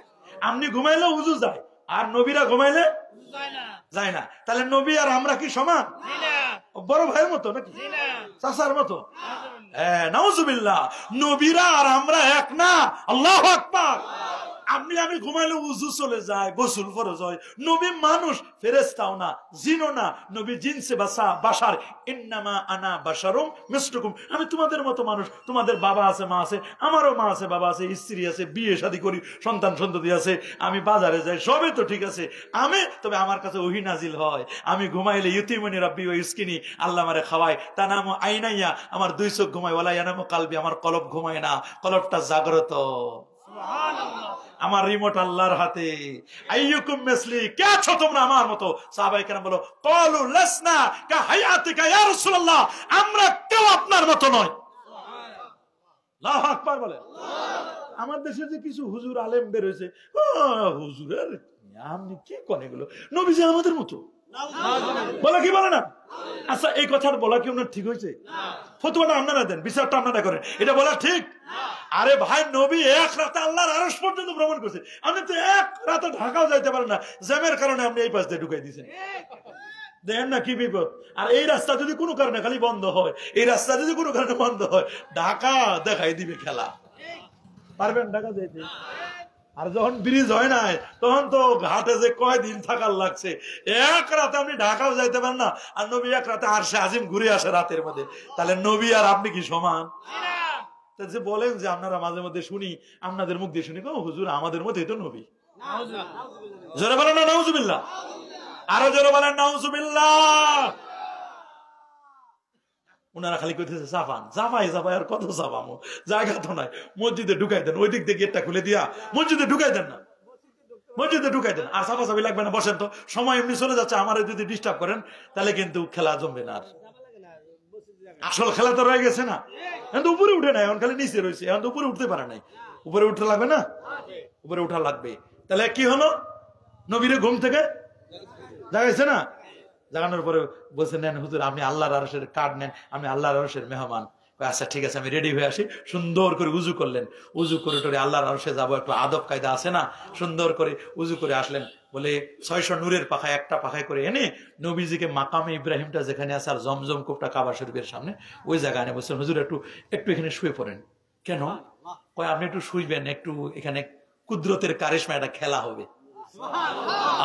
আপনি ঘুমাইলে উজু যায় আর নবীরা ঘুমাইলে যায় না। তাহলে নবী আর আমরা কি সমান? বড় ভাইয়ের মতো নাকি চাচার মতো? নাউজুবিল্লাহ, নবীরা আর আমরা এক না। আল্লাহু আকবার। আপনি আমি ঘুমাইলে উজু চলে যায়, গোসল ফরজ হয়। নবী মানুষ, ফেরেশতাও না, জিনও না। নবী জিনসে বাশার, ইন্নামা আনা বাশারুম মিসলুকুম। আমি তোমাদের মতো মানুষ। তোমাদের বাবা আছে, মা আছে, আমারও মা আছে, বাবা আছে, স্ত্রী আছে, বিয়ে শাদী করি, সন্তান সন্ততি আছে, আমি বাজারে যাই, সবই তো ঠিক আছে। তবে আমার কাছে ওহী নাজিল হয়। আমি ঘুমাইলে ইউতিমনি রাব্বি ওয়া ইসকিনি, আল্লাহ আমারে খাওয়ায়। তানামু আইনাইয়া, আমার দুই চোখ ঘুমায়। ওয়ালা ইয়ানামু কালবি, আমার কলব ঘুমায় না, কলবটা জাগ্রত। আমার রিমোট আল্লাহর হাতে। আইয়ুকুম মিসলি, কে আছো তোমরা আমার মতো? সাহাবায়ে কেরাম বলো, ক্বালু লাসনা কা হায়াতিকা ইয়া রাসূলুল্লাহ, আমরা কেউ আপনার মতো নয়। আল্লাহু আকবার বলে। আমার দেশে যে কিছু হুজুর আলেম বের হয়েছে, হুজুরের আপনি কি করেন এগুলো? নবীজি আমাদের মতো বলা কি বলে না? আচ্ছা, এই কথার বলা কি ওনার ঠিক হয়েছে? ফতোয়াটা আপনারা দেন, বিচারটা আপনারা করেন, এটা বলা ঠিক? আরে ভাই, নবী এক রাতে আল্লাহর আরশ পর্যন্ত ভ্রমণ করছে। আপনি তো এক রাতে ঢাকাও যাইতে পারেন না, জ্যামের কারণে আপনি এই পাশ দিয়ে ঢুকাই দিয়েছেন। দেখেন না কি বিপদ। আর এই রাস্তা যদি কোনো কারণে খালি বন্ধ হয়, এই রাস্তা যদি কোনো কারণে বন্ধ হয়, ঢাকা দেখাই দিবে খেলা। পারবেন ঢাকা যাইতে? আর যখন ব্রিজ হয় নাই তখন তো ঘাটে যে কয়দিন থাকার লাগছে, এক রাতে আপনি ঢাকাও যাইতে পারেন না। আর নবী এক রাতে আরশে আজিম ঘুরে আসে রাতের মধ্যে। তাহলে নবী আর আপনি কি সমান? যে বলেন যে আপনারা মাঝে মধ্যে শুনি, আপনাদের মুখ দিয়ে শুনি, হুজুর আমাদের মধ্যেই তো নবী। জোরে বলেন না নাউজুবিল্লাহ, আরো জোরে বলেন নাউজুবিল্লাহ। ওনারা খালি কইতেছে চাপান, চাপাই চাপাই, আর কত চাপামো, জায়গা তো নাই। মসজিদে ঢুকাই দেন, ওই দিক দিয়ে গেটটা খুলে দিয়া মসজিদে ঢুকাই দেন না, মসজিদে ঢুকাই দেন। আর চাপা চাপি লাগবে না, বসেন তো, সময় এমনি চলে যাচ্ছে। আমার যদি ডিস্টার্ব করেন তাহলে কিন্তু খেলা জমবে না। আর আসল খেলা তো রয়ে গেছে না, এখন তো উপরে উঠে নাই, এখন খালি নিচে রয়েছে, এখন তো উপরে উঠতে পারে নাই। উপরে উঠতে লাগবে না, উপরে উঠা লাগবে। তাহলে কি হলো? নবীরে ঘুম থেকে জাগাইছে না? জাগানোর পরে বলছে, নেন হুজুর আপনি আল্লাহর আরশের কার্ড নেন, আমি আল্লাহর আরশের মেহমান। আচ্ছা ঠিক আছে, আমি রেডি হয়ে আসি। সুন্দর করে উজু করলেন, উজু করে টরে আল্লাহর আরশে যাবো, একটু আদব কায়দা আছে না, সুন্দর করে উজু করে আসলেন। বলে 600 নূরের পাখায় একটা পাখায় করে এনে নবীজিকে মাকামে ইব্রাহিমটা যেখানে আছে আর জমজম কূপটা কাবা শরীফের সামনে, ওই জায়গায় এনে বলছেন, হুজুর একটু একটু এখানে শুয়ে পড়েন। কেন? কয় আপনি একটু শুইবেন, একটু এখানে কুদরতের কারিশমা, একটা খেলা হবে।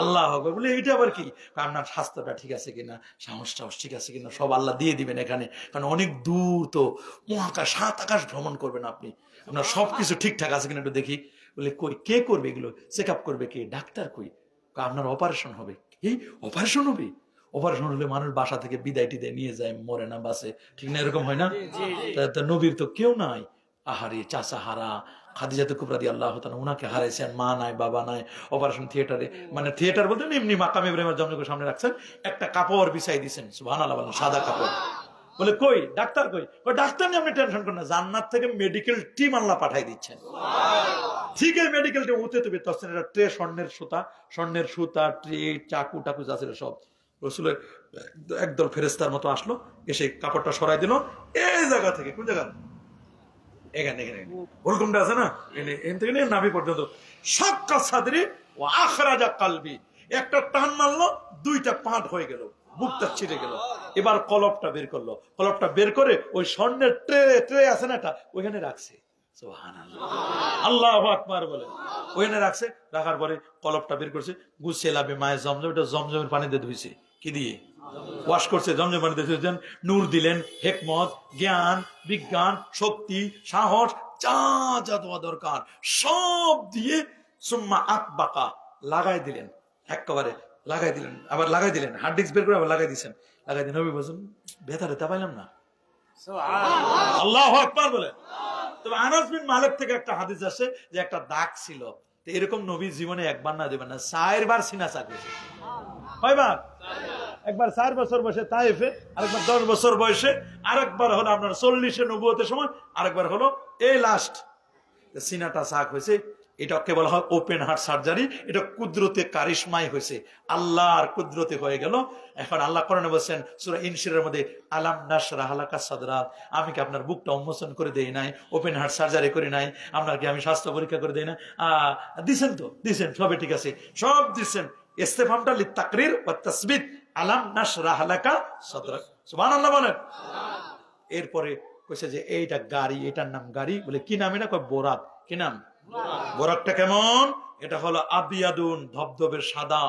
আল্লাহ হবে বলে এইটা আবার কি? আপনার স্বাস্থ্যটা ঠিক আছে কিনা, সাহসটা ঠিক আছে কিনা, সব আল্লাহ দিয়ে দিবেন এখানে। কারণ অনেক দূর তো, মহাকাশ 7 আকাশ ভ্রমণ করবেন আপনি, আপনার সবকিছু ঠিকঠাক আছে কিনা একটু দেখি। বলে কই, কে করবে এগুলো? চেক আপ করবে কে? ডাক্তার কই? আপনার অপারেশন হবে। এই অপারেশন হবে? অপারেশন হলে মানুষ বাসা থেকে বিদায় টিদায় নিয়ে যায়, মরে না বাসে, ঠিক না? এরকম হয় না? নবীর তো কেউ নাই, আহারে চাচা হারা খাদিজাতুল কুবরা রাদিয়াল্লাহু তাআলা, উনাকে হারাইছেন, মা নাই, বাবা নাই। অপারেশন থিয়েটারে, মানে থিয়েটার বলতে এমনি মাকামে ইব্রাহিমের জমজমের সামনে রাখছেন, একটা কাপড় বিছাই দিয়েছেন, সুবহানাল্লাহ বলেন, সাদা কাপড়। বলে কই ডাক্তার কই? ডাক্তার নিয়ে আপনি টেনশন করেন না, জান্নাত থেকে মেডিকেল টিম আল্লাহ পাঠাই দিচ্ছেন। ঠিক এই মেডিকেল টিম উঠতে তুমি তখন একটা ট্রে, স্বর্ণের সুতা ট্রে, চাকু টাকু যা ছিল সব রসুলের একদল ফেরেস্তার মতো আসলো, এসে কাপড়টা সরাই দিল এই জায়গা থেকে। কোন জায়গা? এখানে এখানে ওরকমটা আছে না, এখান থেকে নিয়ে নাভি পর্যন্ত। সাক্কা সাদরি ও আখরাজা কালবি, একটা টান মারলো, দুইটা পাট হয়ে গেল, বুকটা ছিঁড়ে গেল। এবার কলপটা বের করলো, কলপটা বের করে ওই স্বর্ণের ট্রে আছে না এটা, ওইখানে রাখছে। আল্লাহু আকবার বলে ওইখানে রাখছে। রাখার পরে কলপটা বের করছে, গুছিয়ে লাভে মায়ের জমজম, এটা জমজমের পানি দিয়ে ধুইছে। কি দিয়ে ওয়াশ করছে? জমজম পানি দিয়ে ধুইছেন। নূর দিলেন, হেকমত, জ্ঞান, বিজ্ঞান, শক্তি, সাহস, যা যা দেওয়া দরকার সব দিয়ে সুম্মা আতবাকা লাগাই দিলেন, একেবারে লাগাই দিলেন, আবার লাগাই দিলেন, হার্ড ডিস্ক বের করে আবার লাগাই দিচ্ছেন। লাগাই দিন নবী বলছেন ব্যথা রেতা পাইলাম না। আল্লাহু আকবার বলে। তবে আনাস বিন মালিক থেকে একটা হাদিস আছে যে একটা দাগ ছিল, এরকম নবী জীবনে একবার না দেবেন না, 4 বার সিনা চাকরি। কয়বার? একবার 4 বছর বয়সে তাইফে, আরেকবার 10 বছর বয়সে, আরেকবার হলো আপনার 40-এ নবুয়তের সময়, আরেকবার হলো এই লাস্ট সিনাটা চাক হয়েছে। এটাকে বলা হয় ওপেন হার্ট সার্জারি। এটা কুদরতে কারিশমাই হয়েছে, আল্লাহর কুদরতে হয়ে গেল। এখন আল্লাহ কোরআনে বলছেন সূরা ইনশিরের মধ্যে, আলাম নাশরাহ লাকা সাদরাক, আমি কি আপনার বুকটা উন্মোচন করে দেই নাই? ওপেন হার্ট সার্জারি করি নাই? আপনার কি আমি স্বাস্থ্য পরীক্ষা করে দেই না? দিছেন তো, দিছেন, সবে ঠিক আছে, সব দিচ্ছেন। ইস্তেফামটা লিতাকরির ওয়া তাসবিত, আলাম নাশরাহ লাকা সাদরাক। সুবহানাল্লাহ বলেন। এরপরে কইছে যে এইটা গাড়ি, এটার নাম গাড়ি। বলে কি নাম? এটা কয় বোরাক। কি নাম? বোরাকটা কেমন? এটা হলো আবিয়াদুন, ধবধবের সাদা,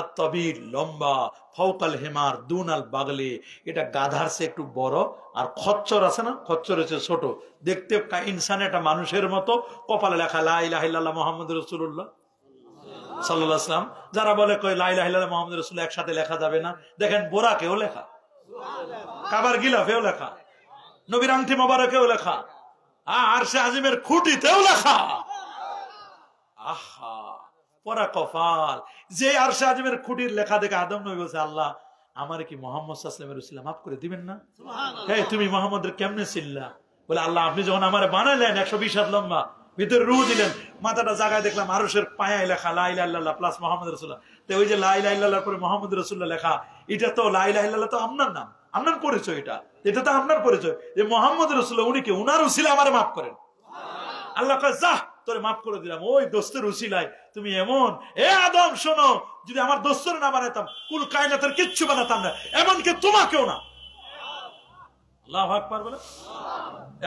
আত্তাবির লম্বা, ফাওকাল হিমার দুনাল বাগলে, এটা গাধার চেয়ে একটু বড়। আর খচ্চর আছে না, খচ্চর হচ্ছে ছোট, দেখতে ইনসান, এটা মানুষের মতো। কপালে লেখা লা ইলাহা ইল্লাল্লাহ মুহাম্মাদুর রাসূলুল্লাহ সাল্লাল্লাহু আলাইহি ওয়াসাল্লাম। যারা বলে কয় লা ইলাহা ইল্লাল্লাহ মুহাম্মাদুর রাসূলুল্লাহ একসাথে লেখা যাবে না, দেখেন বোরাকেও লেখা, কাবার গিলাফেও লেখা, নবীর আংটি মোবারকেও লেখা, আরশে আজিমের খুঁটিতেও লেখা। আহা পরা কপাল, যে আরশে আজিমের খুঁটির লেখা দেখে আদম নবী বলছে, আল্লাহ আমার কি মোহাম্মদ সাল্লাল্লাহু আলাইহি ওয়াসাল্লাম মাফ করে দিবেন না? হ্যাঁ, তুমি মোহাম্মদের কেমনে ছিল্লা? বলে আল্লাহ আপনি যখন আমার বানাইলেন 120 হাত লম্বা, ভিতরে রূহ দিলেন, মাথাটা জায়গায় দেখলাম আরশের পায়ায় লেখা লা ইলাহা ইল্লাল্লাহ প্লাস মুহাম্মদ রাসূলুল্লাহ। তো ওই যে লা ইলাহা ইল্লাল্লাহর পরে মুহাম্মদ রাসূলুল্লাহ লেখা, এটা তো লা ইলাহা ইল্লাল্লাহ তো আপনার নাম, আপনার পরিচয়, এটা তো আপনার পরিচয় যে মুহাম্মদ রাসূলুল্লাহ উনি কি, উনার উসিলা আমারে মাফ করেন। আল্লাহ কয় যা তোরে মাফ করে দিলাম ওই দোস্তের উসিলায়। তুমি এমন, এ আদম শোনো, যদি আমার দোস্তের না বানাতাম কুল কায়নাতের কিচ্ছু বানাতাম না, এমনকি তোমাকেও না। আল্লাহু আকবার বলে।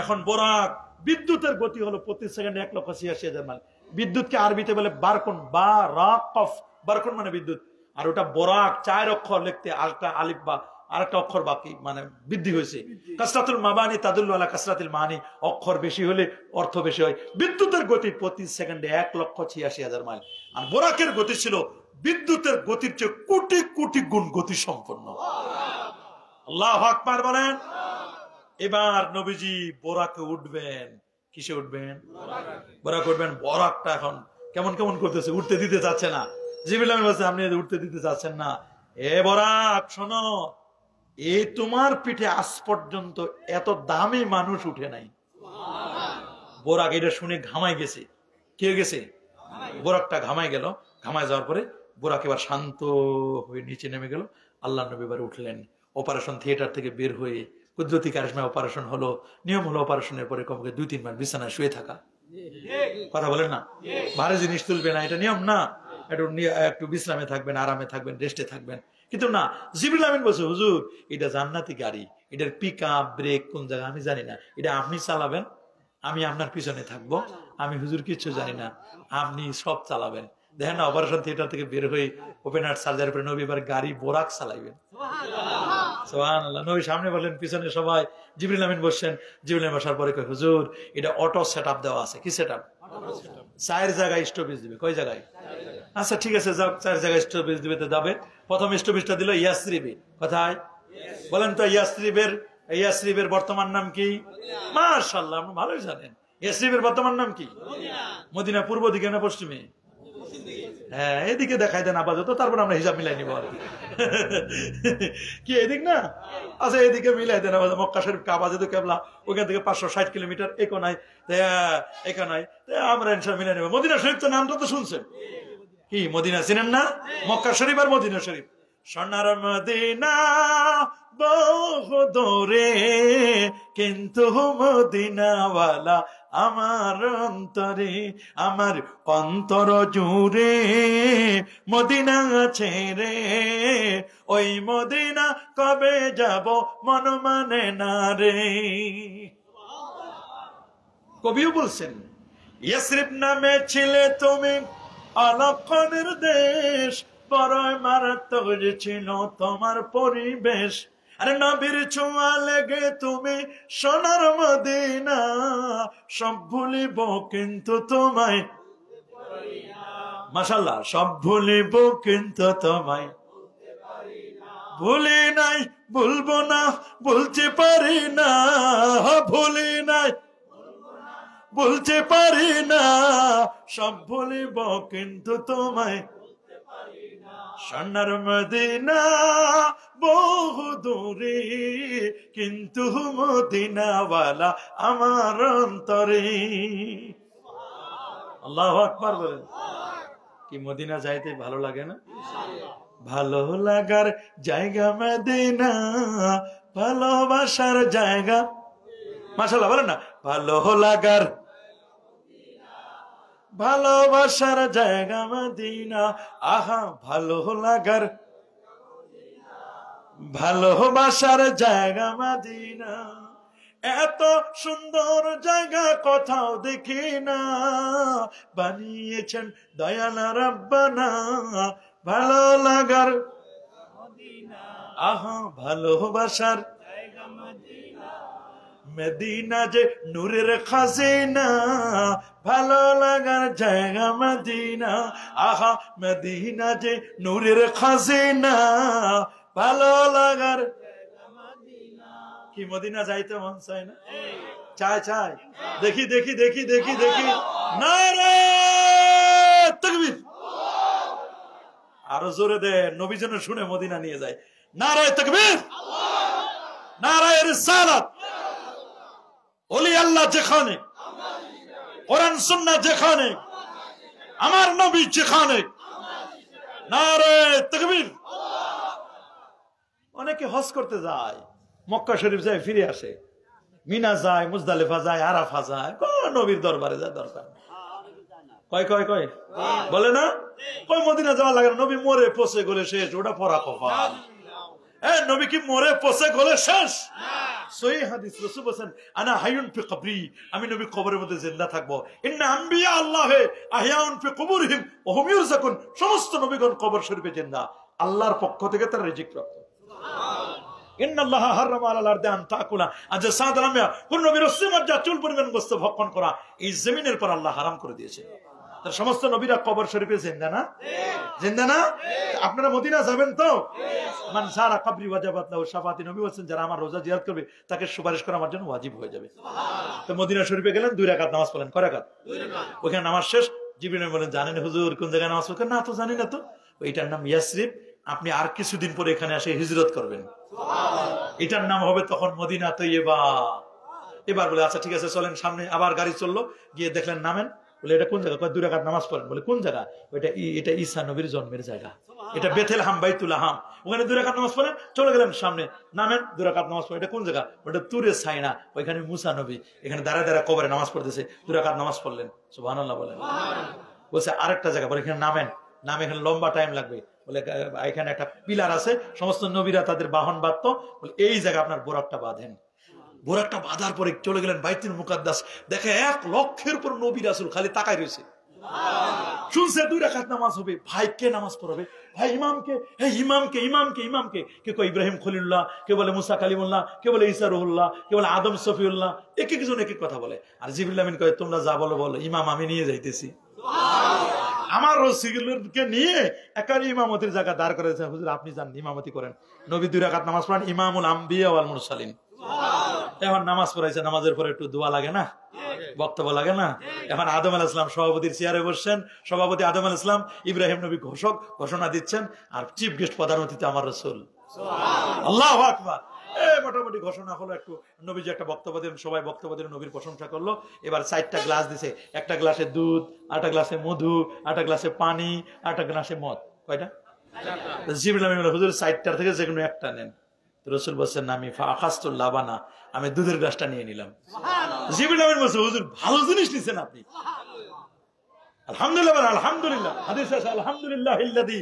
এখন বোরাক, বিদ্যুতের গতি হলো প্রতি সেকেন্ডে 1,86,000 মাইল। বিদ্যুৎকে আরবিতে বলে বারকুন, বারাকফ, বারকুন মানে বিদ্যুৎ। আর ওটা বোরাক 4 অক্ষর লিখতে আরেকটা আলিফ বা আরেকটা অক্ষর বাকি, মানে বৃদ্ধি হয়েছে। কাসরাতুল মাবানি তাদুল্লু আলা কাসরাতিল মানি, অক্ষর বেশি হলে অর্থ বেশি হয়। বিদ্যুতের গতি প্রতি সেকেন্ডে 1,86,000 মাইল। আর বোরাকের গতি ছিল বিদ্যুতের গতির চেয়ে কোটি কোটি গুণ গতি সম্পন্ন। আল্লাহু আকবার বলেন। এবার নবীজি বোরাকে উঠবেন। কিসে উঠবেন? বোরাক উঠবেন। বোরাকটা এখন কেমন কেমন করতেছে, উঠতে দিতে চাচ্ছে না। জিবরিল আমিন বলছে আপনি উঠতে দিতে চাচ্ছেন না, এ বোরাক শোনো, এ তোমার পিঠে আজ পর্যন্ত এত দামি মানুষ উঠে নাই। বোরাক এটা শুনে ঘামাই গেছে। কি হয়ে গেছে? বোরাকটা ঘামাই গেল। ঘামাই যাওয়ার পরে বোরাক এবার শান্ত হয়ে নিচে নেমে গেল। আল্লাহ নবী এবার উঠলেন। অপারেশন থিয়েটার থেকে বের হয়ে কুদরতি কারিশমায় অপারেশন হলো। নিয়ম হলো অপারেশনের পরে কমকে 2-3 বার বিছানায় শুয়ে থাকা। কথা বলেন না, ভারী জিনিস তুলবে না, এটা নিয়ম না। একটু বিশ্রামে থাকবেন, আরামে থাকবেন, রেস্টে থাকবেন। কিন্তু না, জিবরিল আমিন বলছে হুজুর এটা জান্নাতি গাড়ি, এটার পিক আপ ব্রেক কোন জায়গা আমি জানি না, এটা আপনি চালাবেন, আমি আপনার পিছনে থাকবো, আমি হুজুর কিচ্ছু জানি না, আপনি সব চালাবেন। দেখেন না, অপারেশন থিয়েটার থেকে বের হয়ে ওপেন হার্ট সার্জারি করে নবী এবার গাড়ি বোরাক চালাইবেন। সুবহানাল্লাহ। নবী সামনে বললেন, পিছনে সবাই। জিবরিল আমিন বসছেন। জিবরিল আমিন বসার পরে কয় হুজুর এটা অটো সেটআপ দেওয়া আছে। কি সেটআপ? 4 জায়গায় স্টপেজ দিবে। কয় জায়গায়? আচ্ছা ঠিক আছে, যাও 4 জায়গায় স্টপেজ দিবে। তো যাবে, প্রথম স্টপেজটা দিল ইয়াসরিবে। কোথায় বলেন তো? ইয়াসরিবের বর্তমান নাম কি? মাশাআল্লাহ, আপনি ভালোই জানেন। ইয়াসরিবের বর্তমান নাম কি? মদিনা। পূর্ব দিকে না পশ্চিমে? হ্যাঁ, এদিকে দেখাই দেন আপাতত, তারপর আমরা হিসাব মিলাই নিবো আর কি। কি এদিক না? আচ্ছা, এদিকে মিলাই দেন আপাতত। মক্কা শরীফ কাবা যেহেতু কেবলা, ওখান থেকে 560 কিলোমিটার একোনায়, এখানায় আমরা ইনশাল্লাহ মিলাই নেবো। মদিনা শরীফ তো নামটা তো শুনছেন, কি মদিনা চিনেন না? মক্কা শরীফ আর মদিনা শরীফ। সোনার মদিনা বহু দূরে, কিন্তু মদিনাওয়ালা আমার অন্তরে, আমার অন্তর জুড়ে মদিনা আছে রে, ওই মদিনা কবে যাব মন মানে না রে। কবিও বলছেন, ইয়াসরিব নামে ছিলে তুমি অলক্ষণের দেশ, বড় মারাত্মক ছিল তোমার পরিবেশ। আরে নবীর ছোঁয়া লেগে তুমি সোনার মদিনা, সব ভুলিব কিন্তু তোমায়, মাশাআল্লাহ, সব ভুলিব কিন্তু তোমায় ভুলি নাই, ভুলবো না, ভুলতে পারি না, ভুলি নাই, বলতে পারি না, সব ভুলিব কিন্তু তোমায়। সোনার মদিনা বহু দূরে, কিন্তু মদিনাওয়ালা আমার অন্তরে। আল্লাহু আকবার বলেন। কি মদিনা যাইতে ভালো লাগে না? ভালো লাগার জায়গা মদিনা, ভালোবাসার জায়গা, মাশাআল্লাহ বলেন না, ভালো লাগার ভালোবাসার জায়গা মদিনা, আহা ভালো লাগার ভালোবাসার জায়গা মদিনা। এত সুন্দর জায়গা কোথাও দেখি না, বানিয়েছেন দয়াল রাব্বানা, ভালো লাগার আহা ভালোবাসার মদিনা যে নূরের খাজিনা, ভালো লাগার জায়গা মদিনা, আহা মদিনা যে নূরের খাজিনা, ভালো লাগার। কি মদিনা যাইতে মন চায় না? চায় চায়। দেখি দেখি দেখি দেখি দেখি, নারে তাকবীর, আরো জোরে দে, নবী যেন শুনে মদিনা নিয়ে যায়। নারে তাকবীর, নারে রিসালাত। ওলি আল্লাহ যেখানে, কোরআন সুন্নাহ যেখানে, আমার নবী যেখানে, নারে তাকবীর। অনেকে হজ করতে যায়, মক্কা শরীফ যায়, ফিরে আসে, মিনা যায়, মুজদালিফা যায়, আরাফা যায়, নবীর দরবারে যায় দরকার। কয় কয় কয় বলে না, কয় মদিনা যাওয়া লাগে না, নবী মরে পচে গলে শেষ, ওটা পরা কপাল। নবী কি মরে পচে গলে শেষ? সহিহ হাদিস, রাসূল বলেন, আনা হাইয়ুন ফি কবরি, আমি নবী কবরের মধ্যে জিন্দা থাকবো। ইন্না আম্বিয়া আল্লাহে আহইয়াউন ফি কুবুরিহিম ওয়া হুম ইউরযাকুন, সমস্ত নবীগণ কবর শরীফে জিন্দা, আল্লাহর পক্ষ থেকে তার রিজিক প্রাপ্ত। ইন্নাল্লাহা হারামা আলাল আরদি আন তাকুলা আজসাদুল আমবিয়া, কোন নবীর উম্মত চুল পরিমাণ গোশত ভক্ষণ করা এই জমিনের পর আল্লাহ হারাম করে দিয়েছে। তার সমস্ত নবীরা কবর শরীফে জিন্দা না? জিন্দা না? আপনারা মদিনা যাবেন তো? মান সারা কবরি ওয়াজাবাত লাহু শাফাআতি, নবী বলেন যারা আমার রোজা জিয়ারত করবে তাকে সুপারিশ করা আমার জন্য ওয়াজিব হয়ে যাবে। তো মদিনা শরীফে গেলেন, 2 রাকাত নামাজ পড়লেন। কয় রাকাত? 2 রাকাত। ওখানে নামাজ শেষ, জিবরিল বলেন, জানেন হুজুর কোন জায়গায় নামাজ পড়েন? না তো জানি না তো। এটার নাম ইয়াসরিব, আপনি আর কিছুদিন পরে এখানে এসে হিজরত করবেন, এটার নাম হবে তখন মদিনা তৈয়বা। এবার বলে আচ্ছা ঠিক আছে চলেন সামনে। আবার গাড়ি চললো, গিয়ে দেখলেন নামেন, বলে এটা কোন জায়গা? 2 রাকাত নামাজ পড়েন। বলে কোন জায়গা? এটা ঈসা নবীর জন্মের জায়গা, এটা বেথেলহাম বাইতুলাহাম, ওখানে 2 রাকাত নামাজ পড়েন। চলে গেলেন সামনে, নামেন, 2 রাকাত নামাজ পড়েন। এটা কোন জায়গা? ওটা তুরে সাইনা, ওইখানে মুসা নবী এখানে দাঁড়ায় দাঁড়ায় কবরে নামাজ পড়তেছে, 2 রাকাত নামাজ পড়লেন। সুবহানাল্লাহ বলেন। বলছে আরেকটা জায়গা, বলে এখানে নামেন, নামে এখানে লম্বা টাইম লাগবে। বলে এখানে একটা পিলার আছে, সমস্ত নবীরা তাদের বাহন বাঁধতো, বলে এই জায়গা আপনার বোরাকটা বাঁধেন। বোরাকটা বাঁধার পরে চলে গেলেন বাইতুল মুকাদ্দাস, দেখে 1 লক্ষের উপর নবী রাসূল খালি তাকায় রয়েছে। শুনছে 2 রাকাত নামাজ হবে, ভাই কে নামাজ পড়াবে? ভাই ইমামকে, ইমামকে ইমামকে ইমামকে। কে কয় ইব্রাহিম খলিলুল্লাহ, কে বলে মুসা কালিমুল্লাহ, কে বলে ঈসা রুহুল্লাহ, কে বলে আদম সফিউল্লাহ, এক একজন এক এক কথা বলে। আর জিবরিল আমিন কয় তোমরা যা বলো বলো, ইমাম আমি নিয়ে যাইতেছি। আমার রাসূলকে নিয়ে একারই ইমামতির জায়গা দাঁড় করেছে। হুজুর আপনি যান ইমামতি করেন। নবী 2 রাকাত নামাজ পড়ান, ইমামুল আম্বিয়া ওয়াল মুরসালিন। এখন নামাজ পড়াইছে, নামাজের পরে একটু দোয়া লাগে না? বক্তব্য লাগে না? এখন আদম আলাইহিস সালাম সভাপতির চেয়ারে বসছেন, সভাপতি আদম আলাইহিস সালাম, ইব্রাহিম নবী ঘোষণা দিচ্ছেন, আর চিফ গেস্ট প্রধান অতিথি আমার রাসূল। আল্লাহু আকবার। মোটামুটি ঘোষণা হলো, একটু নবীজি একটা বক্তব্য দিলেন, সবাই বক্তব্য দিলেন, নবীর প্রশংসা করলো। এবার 4টা গ্লাস দিছে, একটা গ্লাসে দুধ, আরেকটা গ্লাসে মধু, আরেকটা গ্লাসে পানি, আরেকটা গ্লাসে মদ। কয়টা? জিবরিল আমিন বললেন, হুজুর 4টার থেকে যে কোনো একটা নেন। রাসূল বলছেন, আমি ফাখাস্তুল লাবানা, আমি দুধের গ্লাসটা নিয়ে নিলাম। জিবরিল আমিন বলছে, হুজুর ভালো জিনিস নিছেন আপনি। আলহামদুলিল্লাহ, আলহামদুলিল্লাহ। হাদিস আছে, আলহামদুলিল্লাহিল্লাযী,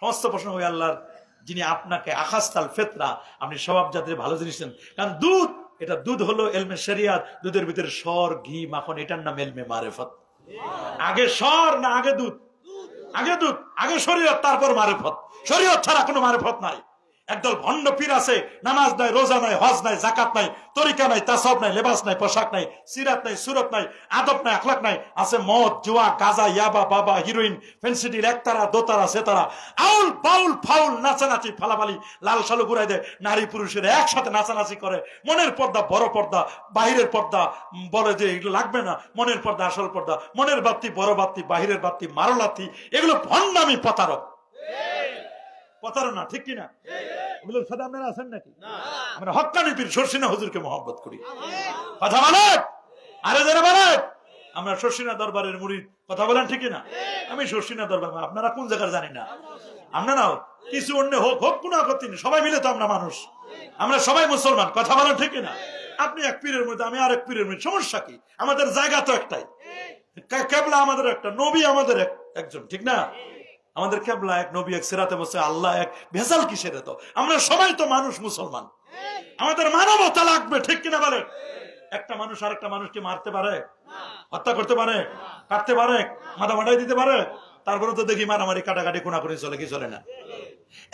সমস্ত প্রশ্ন হবে আল্লাহর, যিনি আপনাকে আখাস্তাল ফিতরা, আপনি স্বভাব জাতির ভালো জিনিস দেন। কারণ দুধ, এটা দুধ হলো ইলমে শরিয়াত, দুধের ভিতরে সর, ঘি, মাখন, এটার নাম ইলমে মারিফত। আগে সর না আগে দুধ? আগে দুধ, আগে শরীয়ত, তারপর মারিফত। শরীয়ত ছাড়া কোনো মারিফত নাই। একদল ভণ্ড পীর আছে, নামাজ নাই, রোজা নাই, হজ নাই, জাকাত নাই, তরিকা নাই, তাসাউফ নাই, লেবাস নাই, পোশাক নাই, সিরাত নাই, সুরত নাই, আদব নাই, আখলাক নাই। আছে মদ, জুয়া, গাজা, ইয়াবা, বাবা, হিরোইন, ফেন্সিডির একতারা, দোতারা, সেতারা, আউল বাউল ফাউল, নাচানাচি, ফালাফালি, লাল সালু ঘুরাই দেয়। নারী পুরুষের একসাথে নাচানাচি করে। মনের পর্দা বড় পর্দা, বাহিরের পর্দা বলে যে এগুলো লাগবে না। মনের পর্দা আসল পর্দা, মনের বাতি বড় বাতি, বাহিরের বাতি মারলাতি। এগুলো ভণ্ডামি, প্রতারক, প্রতারণা, ঠিক কিনা? এগুলোর সাথে আপনারা আছেন নাকি? আমরা হক্কানি পীর শর্ষিনা হুজুরকে মহব্বত করি। কথা বলেন, আরে যারা বলেন আমরা শর্ষিনা দরবারের মুরিদ, কথা বলেন ঠিক কিনা? আমি শর্ষিনা দরবার, আপনারা কোন জায়গার জানি না। আপনারাও কিছু অন্য হোক হোক, কোনো আপত্তি নেই, সবাই মিলে তো আমরা মানুষ, আমরা সবাই মুসলমান, কথা বলেন ঠিক কিনা? আপনি এক পীরের মধ্যে, আমি আর এক পীরের মধ্যে, সমস্যা কি? আমাদের জায়গা তো একটাই, কেবলা আমাদের একটা, নবী আমাদের একজন, ঠিক না? আমাদের কেবলা এক, নবী এক, সিরাতে বসে আল্লাহ এক, ভেজাল কিসের? তো আমরা সবাই তো মানুষ, মুসলমান, আমাদের মানবতা লাগবে, ঠিক কিনা বলেন? একটা মানুষ আরেকটা মানুষকে মারতে পারে, হত্যা করতে পারে, কাটতে পারে, মাথা মাটাই দিতে পারে? তারপরে তো দেখি মারামারি, কাটাকাটি, খুনাখুনি চলে কি চলে না?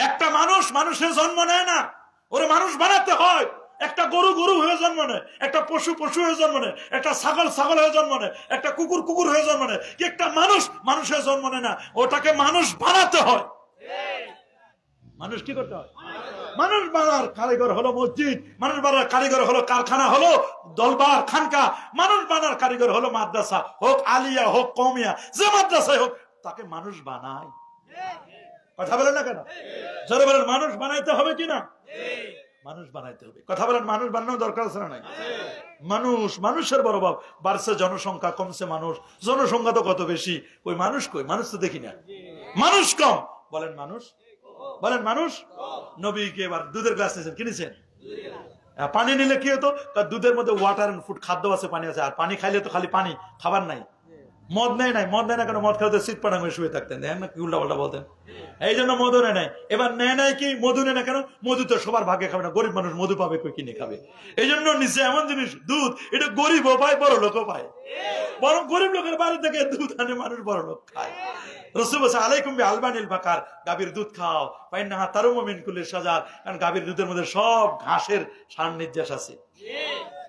একটা মানুষ মানুষের জন্ম নেয় না, ওরে মানুষ বানাতে হয়। একটা গরু গরু হয়ে জন্ম নেয়, একটা পশু পশু হয়ে জন্ম নেয়, একটা ছাগল ছাগল হয়ে জন্ম নেয়, একটা কুকুর কুকুর হয়ে জন্ম নেয়। কি একটা মানুষ মানুষের জন্ম নেয় না, ওটাকে মানুষ বানাতে হয়। মানুষ কি করতে হয়? মানুষ বানার কারিগর হলো মসজিদ, মানুষ বানার কারিগর হলো কারখানা, হলো দলবার, খানকা। মানুষ বানার কারিগর হলো মাদ্রাসা, হোক আলিয়া, হোক কওমিয়া, যে মাদ্রাসায় হোক, তাকে মানুষ বানায়। কথা বলেন না কেন? জোরে বলেন, মানুষ বানাইতে হবে কিনা? মানুষ বানাইতে হবে। কথা বলেন, মানুষ বানানোর দরকার আছে না নাই? মানুষ, মানুষের বড় অভাব। বাড়ছে জনসংখ্যা, কমছে মানুষ। জনসংখ্যা তো কত বেশি, ওই মানুষ কই? মানুষ তো দেখি না, মানুষ কম। বলেন মানুষ, বলেন মানুষ। নবীকে এবার দুধের গ্লাস নিয়েছেন, কিনেছেন। পানি নিলে কি হতো? দুধের মধ্যে ওয়াটার এন্ড ফুড, খাদ্য আছে, পানি আছে। আর পানি খাইলে তো খালি পানি, খাবার নাই। মদ নেয় নাই, মদ নেয় না কেন? মদ খেলে সিট পাড়া হয়ে শুয়ে থাকতেন, দেখেন না কি উল্টা পাল্টা বলতেন। এই জন্য মধু নেয় নাই। এবার নেয় নাই কি? মধু নেয় না কেন? মধু তো সবার ভাগে খাবে না, গরিব মানুষ মধু পাবে কই, কিনে খাবে? এই জন্য নিচে এমন জিনিস, দুধ, এটা গরিবও পায়, বড় লোকও পায়। বরং গরিব লোকের বাড়ি থেকে দুধ আনে, মানুষ বড় লোক খায়। রাসূল বলেছে, আলাইকুম বি আলবানিল বাকার, গাভীর দুধ খাও, ফাইন্নাহা তারুমু মিন কুল্লি শাজার, কারণ গাভীর দুধের মধ্যে সব ঘাসের সার নির্যাস আছে।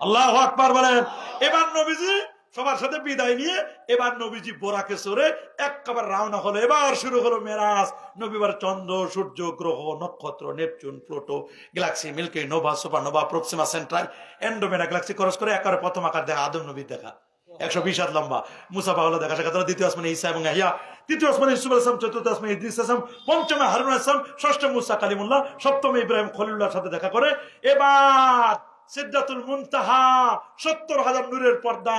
আল্লাহু আকবার বলেন। এবার নবীজি সবার সাথে বিদায় নিয়ে এবার নবীজি বোরাকে চড়ে একবার রওনা হলো। এবার শুরু হলো মেরাজ। নবীবার চন্দ্র, সূর্য, গ্রহ, নক্ষত্র, Neptune, Pluto, galaxy, milky, nova, supernova, Proxima Centauri, Andromeda galaxy cross করে একেবারে প্রথম আকার দেখা আদম নবীর দেখা, 120 হাত লম্বা। মুসা পাওয়ালা দেখা সাক্ষাৎ, দ্বিতীয় আসমানে ঈসা এবং ইয়াহইয়া, তৃতীয় আসমানে ইউসুফ আলাইহিস সালাম, চতুর্থ আসমানে ইদ্রিস আলাইহিস সালাম, পঞ্চমে হারুন আলাইহিস সালাম, ষষ্ঠে মুসা কালিমুল্লাহ, সপ্তমে ইব্রাহিম খলিলুল্লাহর সাথে দেখা করে এবার সিদরাতুল মুনতাহা, 70,000 নূরের পর্দা,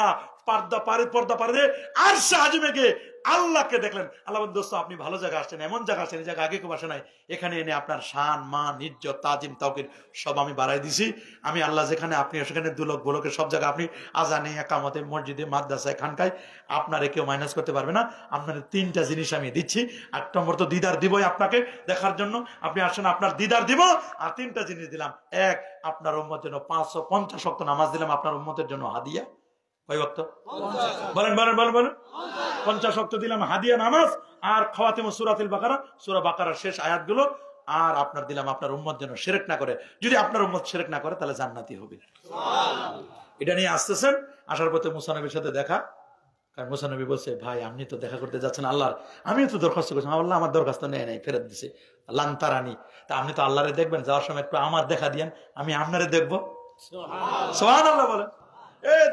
পর্দা পারে আরশে আজিমে গিয়ে আল্লাহকে দেখলেন। আল্লাহ বলেন, দোস্ত আপনি ভালো জায়গা আসছেন, এমন জায়গা আসছেন, এই জায়গা আগে কেউ আসে নাই। এখানে এনে আপনার শান, মান, ইজ্জত, তাজিম, তাওকির সব আমি বাড়াই দিছি। আমি আল্লাহ যেখানে, আপনি সেখানে, দুলক গোলকের সব জায়গা আপনি, আজানে, একামতে, মসজিদে, মাদ্রাসায়, খানকায়, আপনারে কেউ মাইনাস করতে পারবে না। আপনার 3টা জিনিস আমি দিচ্ছি। 8 নম্বর তো দিদার দিবই আপনাকে দেখার জন্য, আপনি আসেন, আপনার দিদার দিব। আর 3টা জিনিস দিলাম। 1, আপনার উম্মতের জন্য 550 ওয়াক্ত নামাজ দিলাম, আপনার উম্মতের জন্য হাদিয়া। কয় ওয়াক্ত? বলেন বলেন বলেন বলেন। 50 ওয়াক্ত দিলাম হাদিয়া নামাজ, আর খাওয়াতিম সূরাতুল বাকারা, সূরা বাকারার শেষ আয়াতগুলো। আর আপনার দিলাম আপনার উম্মত যেন শিরক না করে। যদি আপনার উম্মত শিরক না করে তাহলে জান্নাতি হবে। এটা নিয়ে আসতেছেন। আসার পথে মুসা নবীর সাথে দেখা। কারণ মুসা নবী বলছে, ভাই আপনি তো দেখা করতে যাচ্ছেন আল্লাহর, আমিও তো দরখাস্ত করছি, আল্লাহ আমার দরখাস্ত নেয় নাই, ফেরত দিছে, লান্তারানি। তা আপনি তো আল্লাহরে দেখবেন, যাওয়ার সময় একটু আমার দেখা দিয়েন, আমি আপনারে দেখবো। সুবহানাল্লাহ বলেন।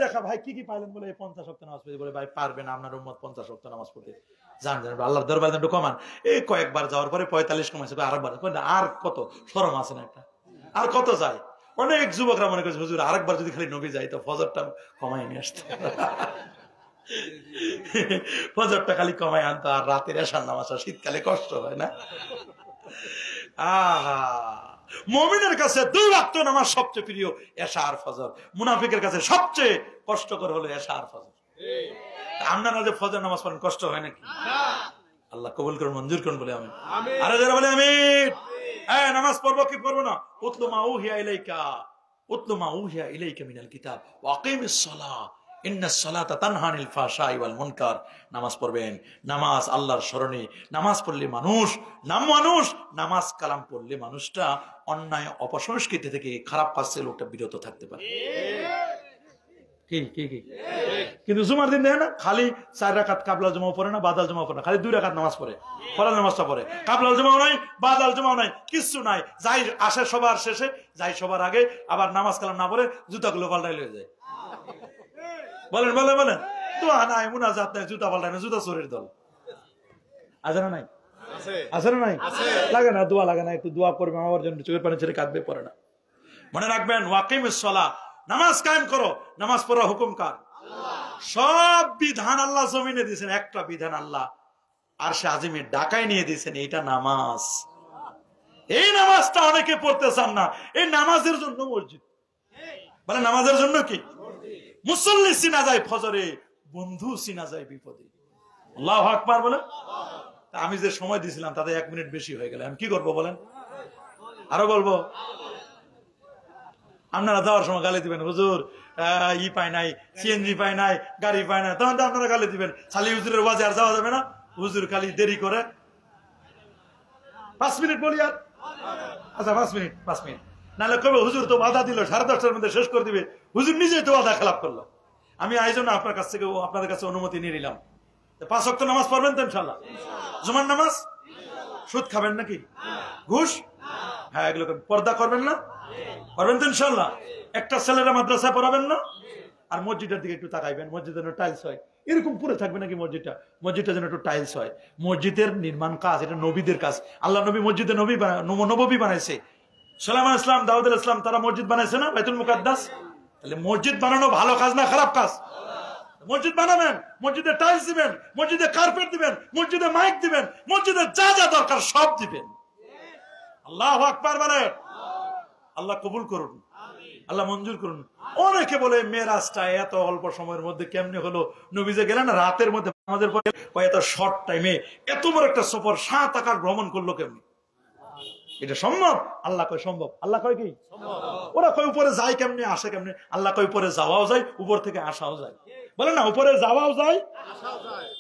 দেখা ভাই কি কি পাইলেন বলে 50 ওয়াক্ত নামাজ পড়তে, বলে ভাই পারবেন আপনার উম্মত 50 ওয়াক্ত নামাজ পড়তে, জান আল্লাহর দরবারে একটু কমান। এই কয়েকবার যাওয়ার পরে 45 কমাইছে, আরেকবার আর কত শরম আছে না একটা, আর কত যায়। অনেক যুবকরা মনে করছে হুজুর আরেকবার যদি খালি নবী যায় তো ফজরটা কমাই নিয়ে আসতে, ফজরটা খালি কমাই আনতো, আর রাতের এশার নামাজ শীতকালে কষ্ট হয় না। মুমিনের কাছে 2 ওয়াক্ত নামাজ সবচেয়ে প্রিয়, এশা আর ফজর। মুনাফিকের কাছে সবচেয়ে কষ্টকর হলো এশা আর ফজর। আপনারা যে ফজর নামাজ পড়েন কষ্ট হয় নাকি? আল্লাহ কবুল করুন, মঞ্জুর করুন বলে আমিন। আরে যারা বলে আমিন। নামাজ পড়বো কি পড়বো না? উতলু মা উহিয়া ইলাইকা মিনাল কিতাব ওয়া আকিমিস সালাহ ইন্নাস সালাতা তানহা আনিল ফাহশাই ওয়াল মুনকার। নামাজ পড়বেন। নামাজ আল্লাহর স্মরণে। নামাজ পড়লে মানুষ নামাজ কালাম পড়লে মানুষটা অন্যায় অপসংস্কৃতি থেকে, খারাপ কাজ থেকে লোকটা বিরত থাকতে পারে। কি কিন্তু জুমার দিন দেখে না, খালি 4 রাকাত কাবলা জুমাও পড়ে না, বাদাল জুমাও পড়ে না, খালি 2 রাকাত নামাজ পড়ে, ফরজ নামাজটা পড়ে। কাবলা জুমাও নাই, বাদাল জুমাও নাই, কিচ্ছু নাই। যাই আসে সবার শেষে, যাই সবার আগে, আবার নামাজ কালাম না পড়ে জুতাগুলো পাল্টাই লয়ে যায়। বলেন দোয়া নাই, মুনাজাত নাই, জুতা পাল্টায় না, জুতা চোরের দল। আছে না নাই? আছে না নাই? লাগে না, দোয়া লাগে না, একটু দোয়া করবে আমার জন্য, চোখের পানি ছেড়ে কাঁদবে, পড়ে না। মনে রাখবেন ওয়াকিমিস সালাহ, নামাজ কায়েম করো। নামাজ পড়া হুকুম কার? সব বিধান আল্লাহ জমিনে দিয়েছেন, একটা বিধান আল্লাহ আরশে আজিমে ঢাকায় নিয়ে দিয়েছেন, এইটা নামাজ। এই নামাজটা অনেকে পড়তে চান না। এই নামাজের জন্য মসজিদ, মানে নামাজের জন্য কি মুসল্লি চিনা যায় ফজরে, বন্ধু চিনা যায় বিপদে। আল্লাহু আকবার বলে। আমি যে সময় দিয়েছিলাম তাতে 1 মিনিট বেশি হয়ে গেল, আমি কি করবো বলেন? আরো বলবো? আপনারা যাওয়ার সময় গালি দিবেন, হুজুর পায় নাই, সিএনজি পায় নাই, গাড়ি পায় নাই, তখন তো আপনারা গালি দিবেন। খালি হুজুরের ওয়াজে আর যাওয়া যাবে না, হুজুর খালি দেরি করে। 5 মিনিট বলি আর, আচ্ছা 5 মিনিট নাহলে কবে হুজুর তো বাধা দিল 10:30টার মধ্যে শেষ করে দিবে, হুজুর নিজেই তো বাধা খেলাপ করলো। আমি আয়োজন আপনার কাছ থেকে, আপনাদের কাছে অনুমতি নিয়ে নিলাম, 5 ওয়াক্ত নামাজ পড়বেন তো ইনশাল্লাহ? জুমার নামাজ? সুদ খাবেন নাকি? ঘুষ? হ্যাঁ, এগুলো পর্দা করবেন না? করবেন তো ইনশাল্লাহ? একটা ছেলেরা মাদ্রাসায় পড়াবেন না? আর মসজিদের দিকে একটু তাকাইবেন, মসজিদ যেন টাইলস হয়। এরকম পুরো থাকবে নাকি মসজিদটা যেন একটু টাইলস হয়। মসজিদের নির্মাণ কাজ এটা নবীদের কাজ। আল্লাহ নবী মসজিদে নববী বানাইছে। সুলাইমান ইসলাম, দাউদ ইসলাম, তারা মসজিদ বানাইছে না, বাইতুল মুকাদ্দাস। তাহলে মসজিদ বানানো ভালো কাজ না খারাপ কাজ? মসজিদ বানাবেন, মসজিদে টাইলস দিবেন, মসজিদে কার্পেট দিবেন, মসজিদে মাইক দিবেন, মসজিদে যা যা দরকার সব দিবেন। আল্লাহু আকবার বলেন। আল্লাহ কবুল করুন, আল্লাহ মঞ্জুর করুন। অনেকে বলে মেরাজটা এত অল্প সময়ের মধ্যে কেমনে হলো? নবী যে গেলেন রাতের মধ্যে, আমাদের এত শর্ট টাইমে এত বড় একটা সফর 7 আকাশ ভ্রমণ করলো কেমনি? এটা সম্ভব? আল্লাহ কয় সম্ভব। আল্লাহ কয় কি? ওরা কয় উপরে যায় কেমনে, আসে কেমনে? আল্লাহ কয় উপরে যাওয়াও যায়, উপর থেকে আসাও যায়। বলে না উপরে যাওয়াও যায়,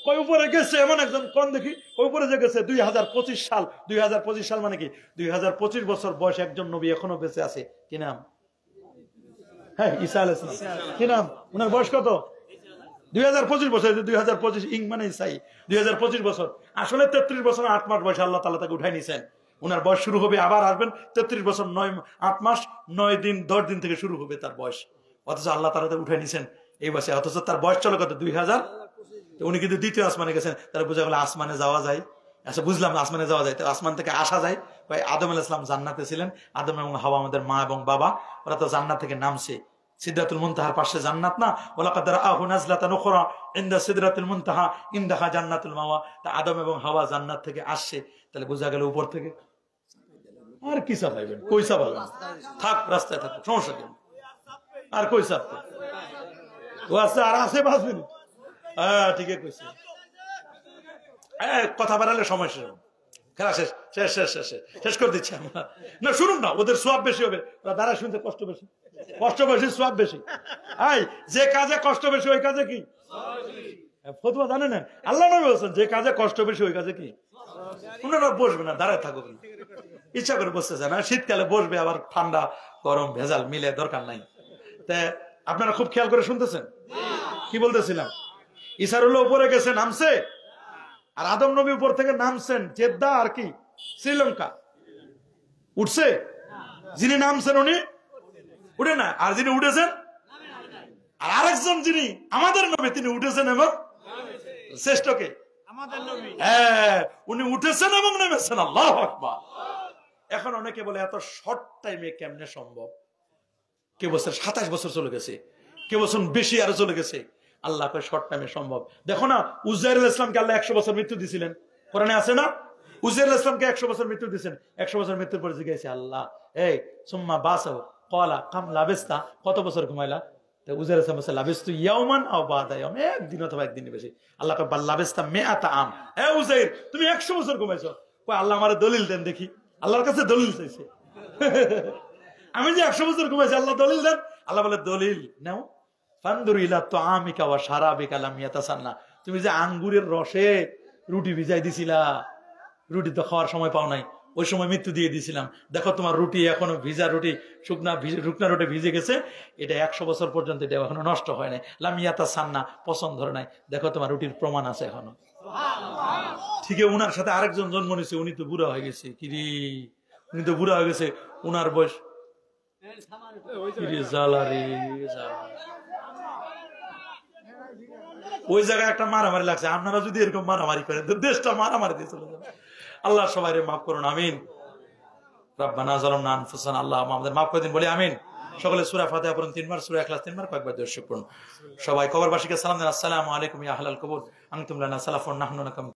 কয় উপরে গেছে এমন একজন, কোন দেখি ওই উপরে যে গেছে 2025 সাল। 2025 সাল মানে কি? 2025 বছর বয়স একজন নবী এখনো বেঁচে আছে। কি নাম? হ্যাঁ, ঈসা আলাইহিস সালাম। কি নাম? উনার বয়স কত? 2025 বছর। 2025 ইং মানে ঈসাই 2025 বছর। আসলে 33 বছর 8 মাস বয়সে আল্লাহ তাআলা তাকে উঠাই নিয়েছেন। উনার বয়স শুরু হবে, আবার আসবেন 33 বছর 8 মাস 9 দিন 10 দিন থেকে শুরু হবে তার বয়স। অথচ আল্লাহ তাআলা তাকে উঠাই নিয়েছেন এই বয়সে, অথচ তার বয়স চলে কত? 2000। উনি কিন্তু দ্বিতীয় আসমানে গেছেন। তারা বোঝা গেল আসমানে যাওয়া যায়। আচ্ছা বুঝলাম আসমানে যাওয়া যায়, তো আসমান থেকে আসা যায়। আদম আলাইহিস সালাম জান্নাতে ছিলেন, আদম এবং হাওয়া আমাদের মা এবং বাবা, ওরা তো জান্নাত থেকে নামছে। সিদরাতুল মুনতাহার পাশে জান্নাত না? ওয়ালাকাদ রাআহু নাজলাতান উখরা ইনদা সিদরাতুল মুনতাহা ইনদাহা জান্নাতুল মাওয়া। তা আদম এবং হাওয়া জান্নাত থেকে আসছে, তাহলে বোঝা গেল উপর থেকে। আর কি চাপাইবেন? কই চাপাবেন? থাক, রাস্তায় থাক, সমস্যা কি? আর কই চাপতে? ও আছে, আর আছে 5 মিনিট। হ্যাঁ ঠিকই কইছে। কথা বাড়ালে সময় শেষ, খেলা শেষ শেষ শেষ শেষ শেষ করে দিচ্ছি আমরা। না শুনুন না, ওদের সোয়াব বেশি হবে, ওরা দাঁড়ায় শুনতে কষ্ট বেশি, সোয়াব বেশি। যে কাজে কষ্ট বেশি ওই কাজে কি ফতোয়া জানে না? আল্লাহ নবী বলেছেন যে কাজে কষ্ট বেশি ওই কাজে কি? ওনারা বসবে না, দাঁড়ায় থাকবে না। ইচ্ছা করে বসতে চায় না, শীতকালে বসবে, আবার ঠান্ডা গরম ভেজাল মিলে দরকার নাই। তা আপনারা খুব খেয়াল করে শুনতেছেন কি বলতেছিলাম? ঈসারুল্লাহ উপরে গেছে, নামছে, আর আদম নবী উপর থেকে নামছেন জেদ্দা আর কি শ্রীলঙ্কা। উঠছে? যিনি নামছেন উনি উঠে না, আর যিনি উঠেছেন আর আরেকজন যিনি আমাদের নবী তিনি উঠেছেন এবং শ্রেষ্ঠকে হ্যাঁ উনি উঠেছেন এবং নেমেছেন। আল্লাহু আকবার। এখন অনেকে বলে এত শর্ট টাইমে কেমনে সম্ভব? কে বছর 27 বছর চলে গেছে, কে বছর বেশি আরো চলে গেছে। আল্লাহ শর্ট টাইমে সম্ভব। দেখো না উজাইর আলাইহিস সালামকে আল্লাহ 100 বছর মৃত্যু দিয়েছিলেন, কোরআনে আছে না? উজাইর আলাইহিস সালামকে 100 বছর মৃত্যু দিয়েছেন। 100 বছর মৃত্যুর পরে জিজ্ঞাসা আল্লাহ এই সুম্মা বাসাও ক্বালা কাম লাবিস্তা, কত বছর ঘুমাইলা? তো উজাইর আলাইহিস সালাম বলেছে লাবিস্তু ইয়াওমান আও বাদা ইয়াওম, একদিন অথবা একদিনের বেশি। আল্লাহ কয় বাল লাবিস্তা মিআতা আম, এ উজাইর তুমি 100 বছর ঘুমাইছো। কয় আল্লাহ আমারে দলিল দেন দেখি। আল্লাহর কাছে দলিল চাইছে আমি যে 100 বছর ঘুমাইছি, আল্লাহ দলিল দেন। আল্লাহ বলে দলিল নাও, ফানদুর ইলা তুআমিকা ওয়া শারাবিকা লাম ইয়াতাসান্না, তুমি যে আঙ্গুরের রসে রুটি ভিজাই দিছিলা, রুটি তো খাওয়ার সময় পাও নাই, ওই সময় মৃত্যু দিয়ে দিছিলাম। দেখো তোমার রুটি এখনো ভিজা রুটি, শুকনা রুটি ভিজে গেছে, এটা 100 বছর পর্যন্ত এটা এখনো নষ্ট হয় নাই। লাম ইয়াতাসান্না, পছন্দ ধরে নাই, দেখো তোমার রুটির প্রমাণ আছে এখনো। ঠিক আছে, উনার সাথে আরেকজন জন্ম নিয়েছে, উনি তো বুড়া হয়ে গেছে। কিরে উনি তো বুড়া হয়ে গেছে, উনার বয়স ওই জায়গায় একটা মারামারি লাগছে। আপনারা যদি এরকম মারামারি করেন তো দেশটা মারামারি দিয়ে চলে যাবে। আল্লাহ সবাই মাফ করুন, আমিন। রব্বানা যালামনা আনফুসানা, আল্লাহ আমাদের মাফ করে দিন বলি আমিন। সকলে সূরা ফাতিহা পড়ুন 3 বার, সূরা ইখলাস 3 বার, কয়েকবার দরুদ পড়ুন। সবাই কবরবাসীকে সালাম দেন, আসসালামু আলাইকুম ইয়া আহলাল কবর আনতুম লানা সালাফুন নাহনু লাকুম।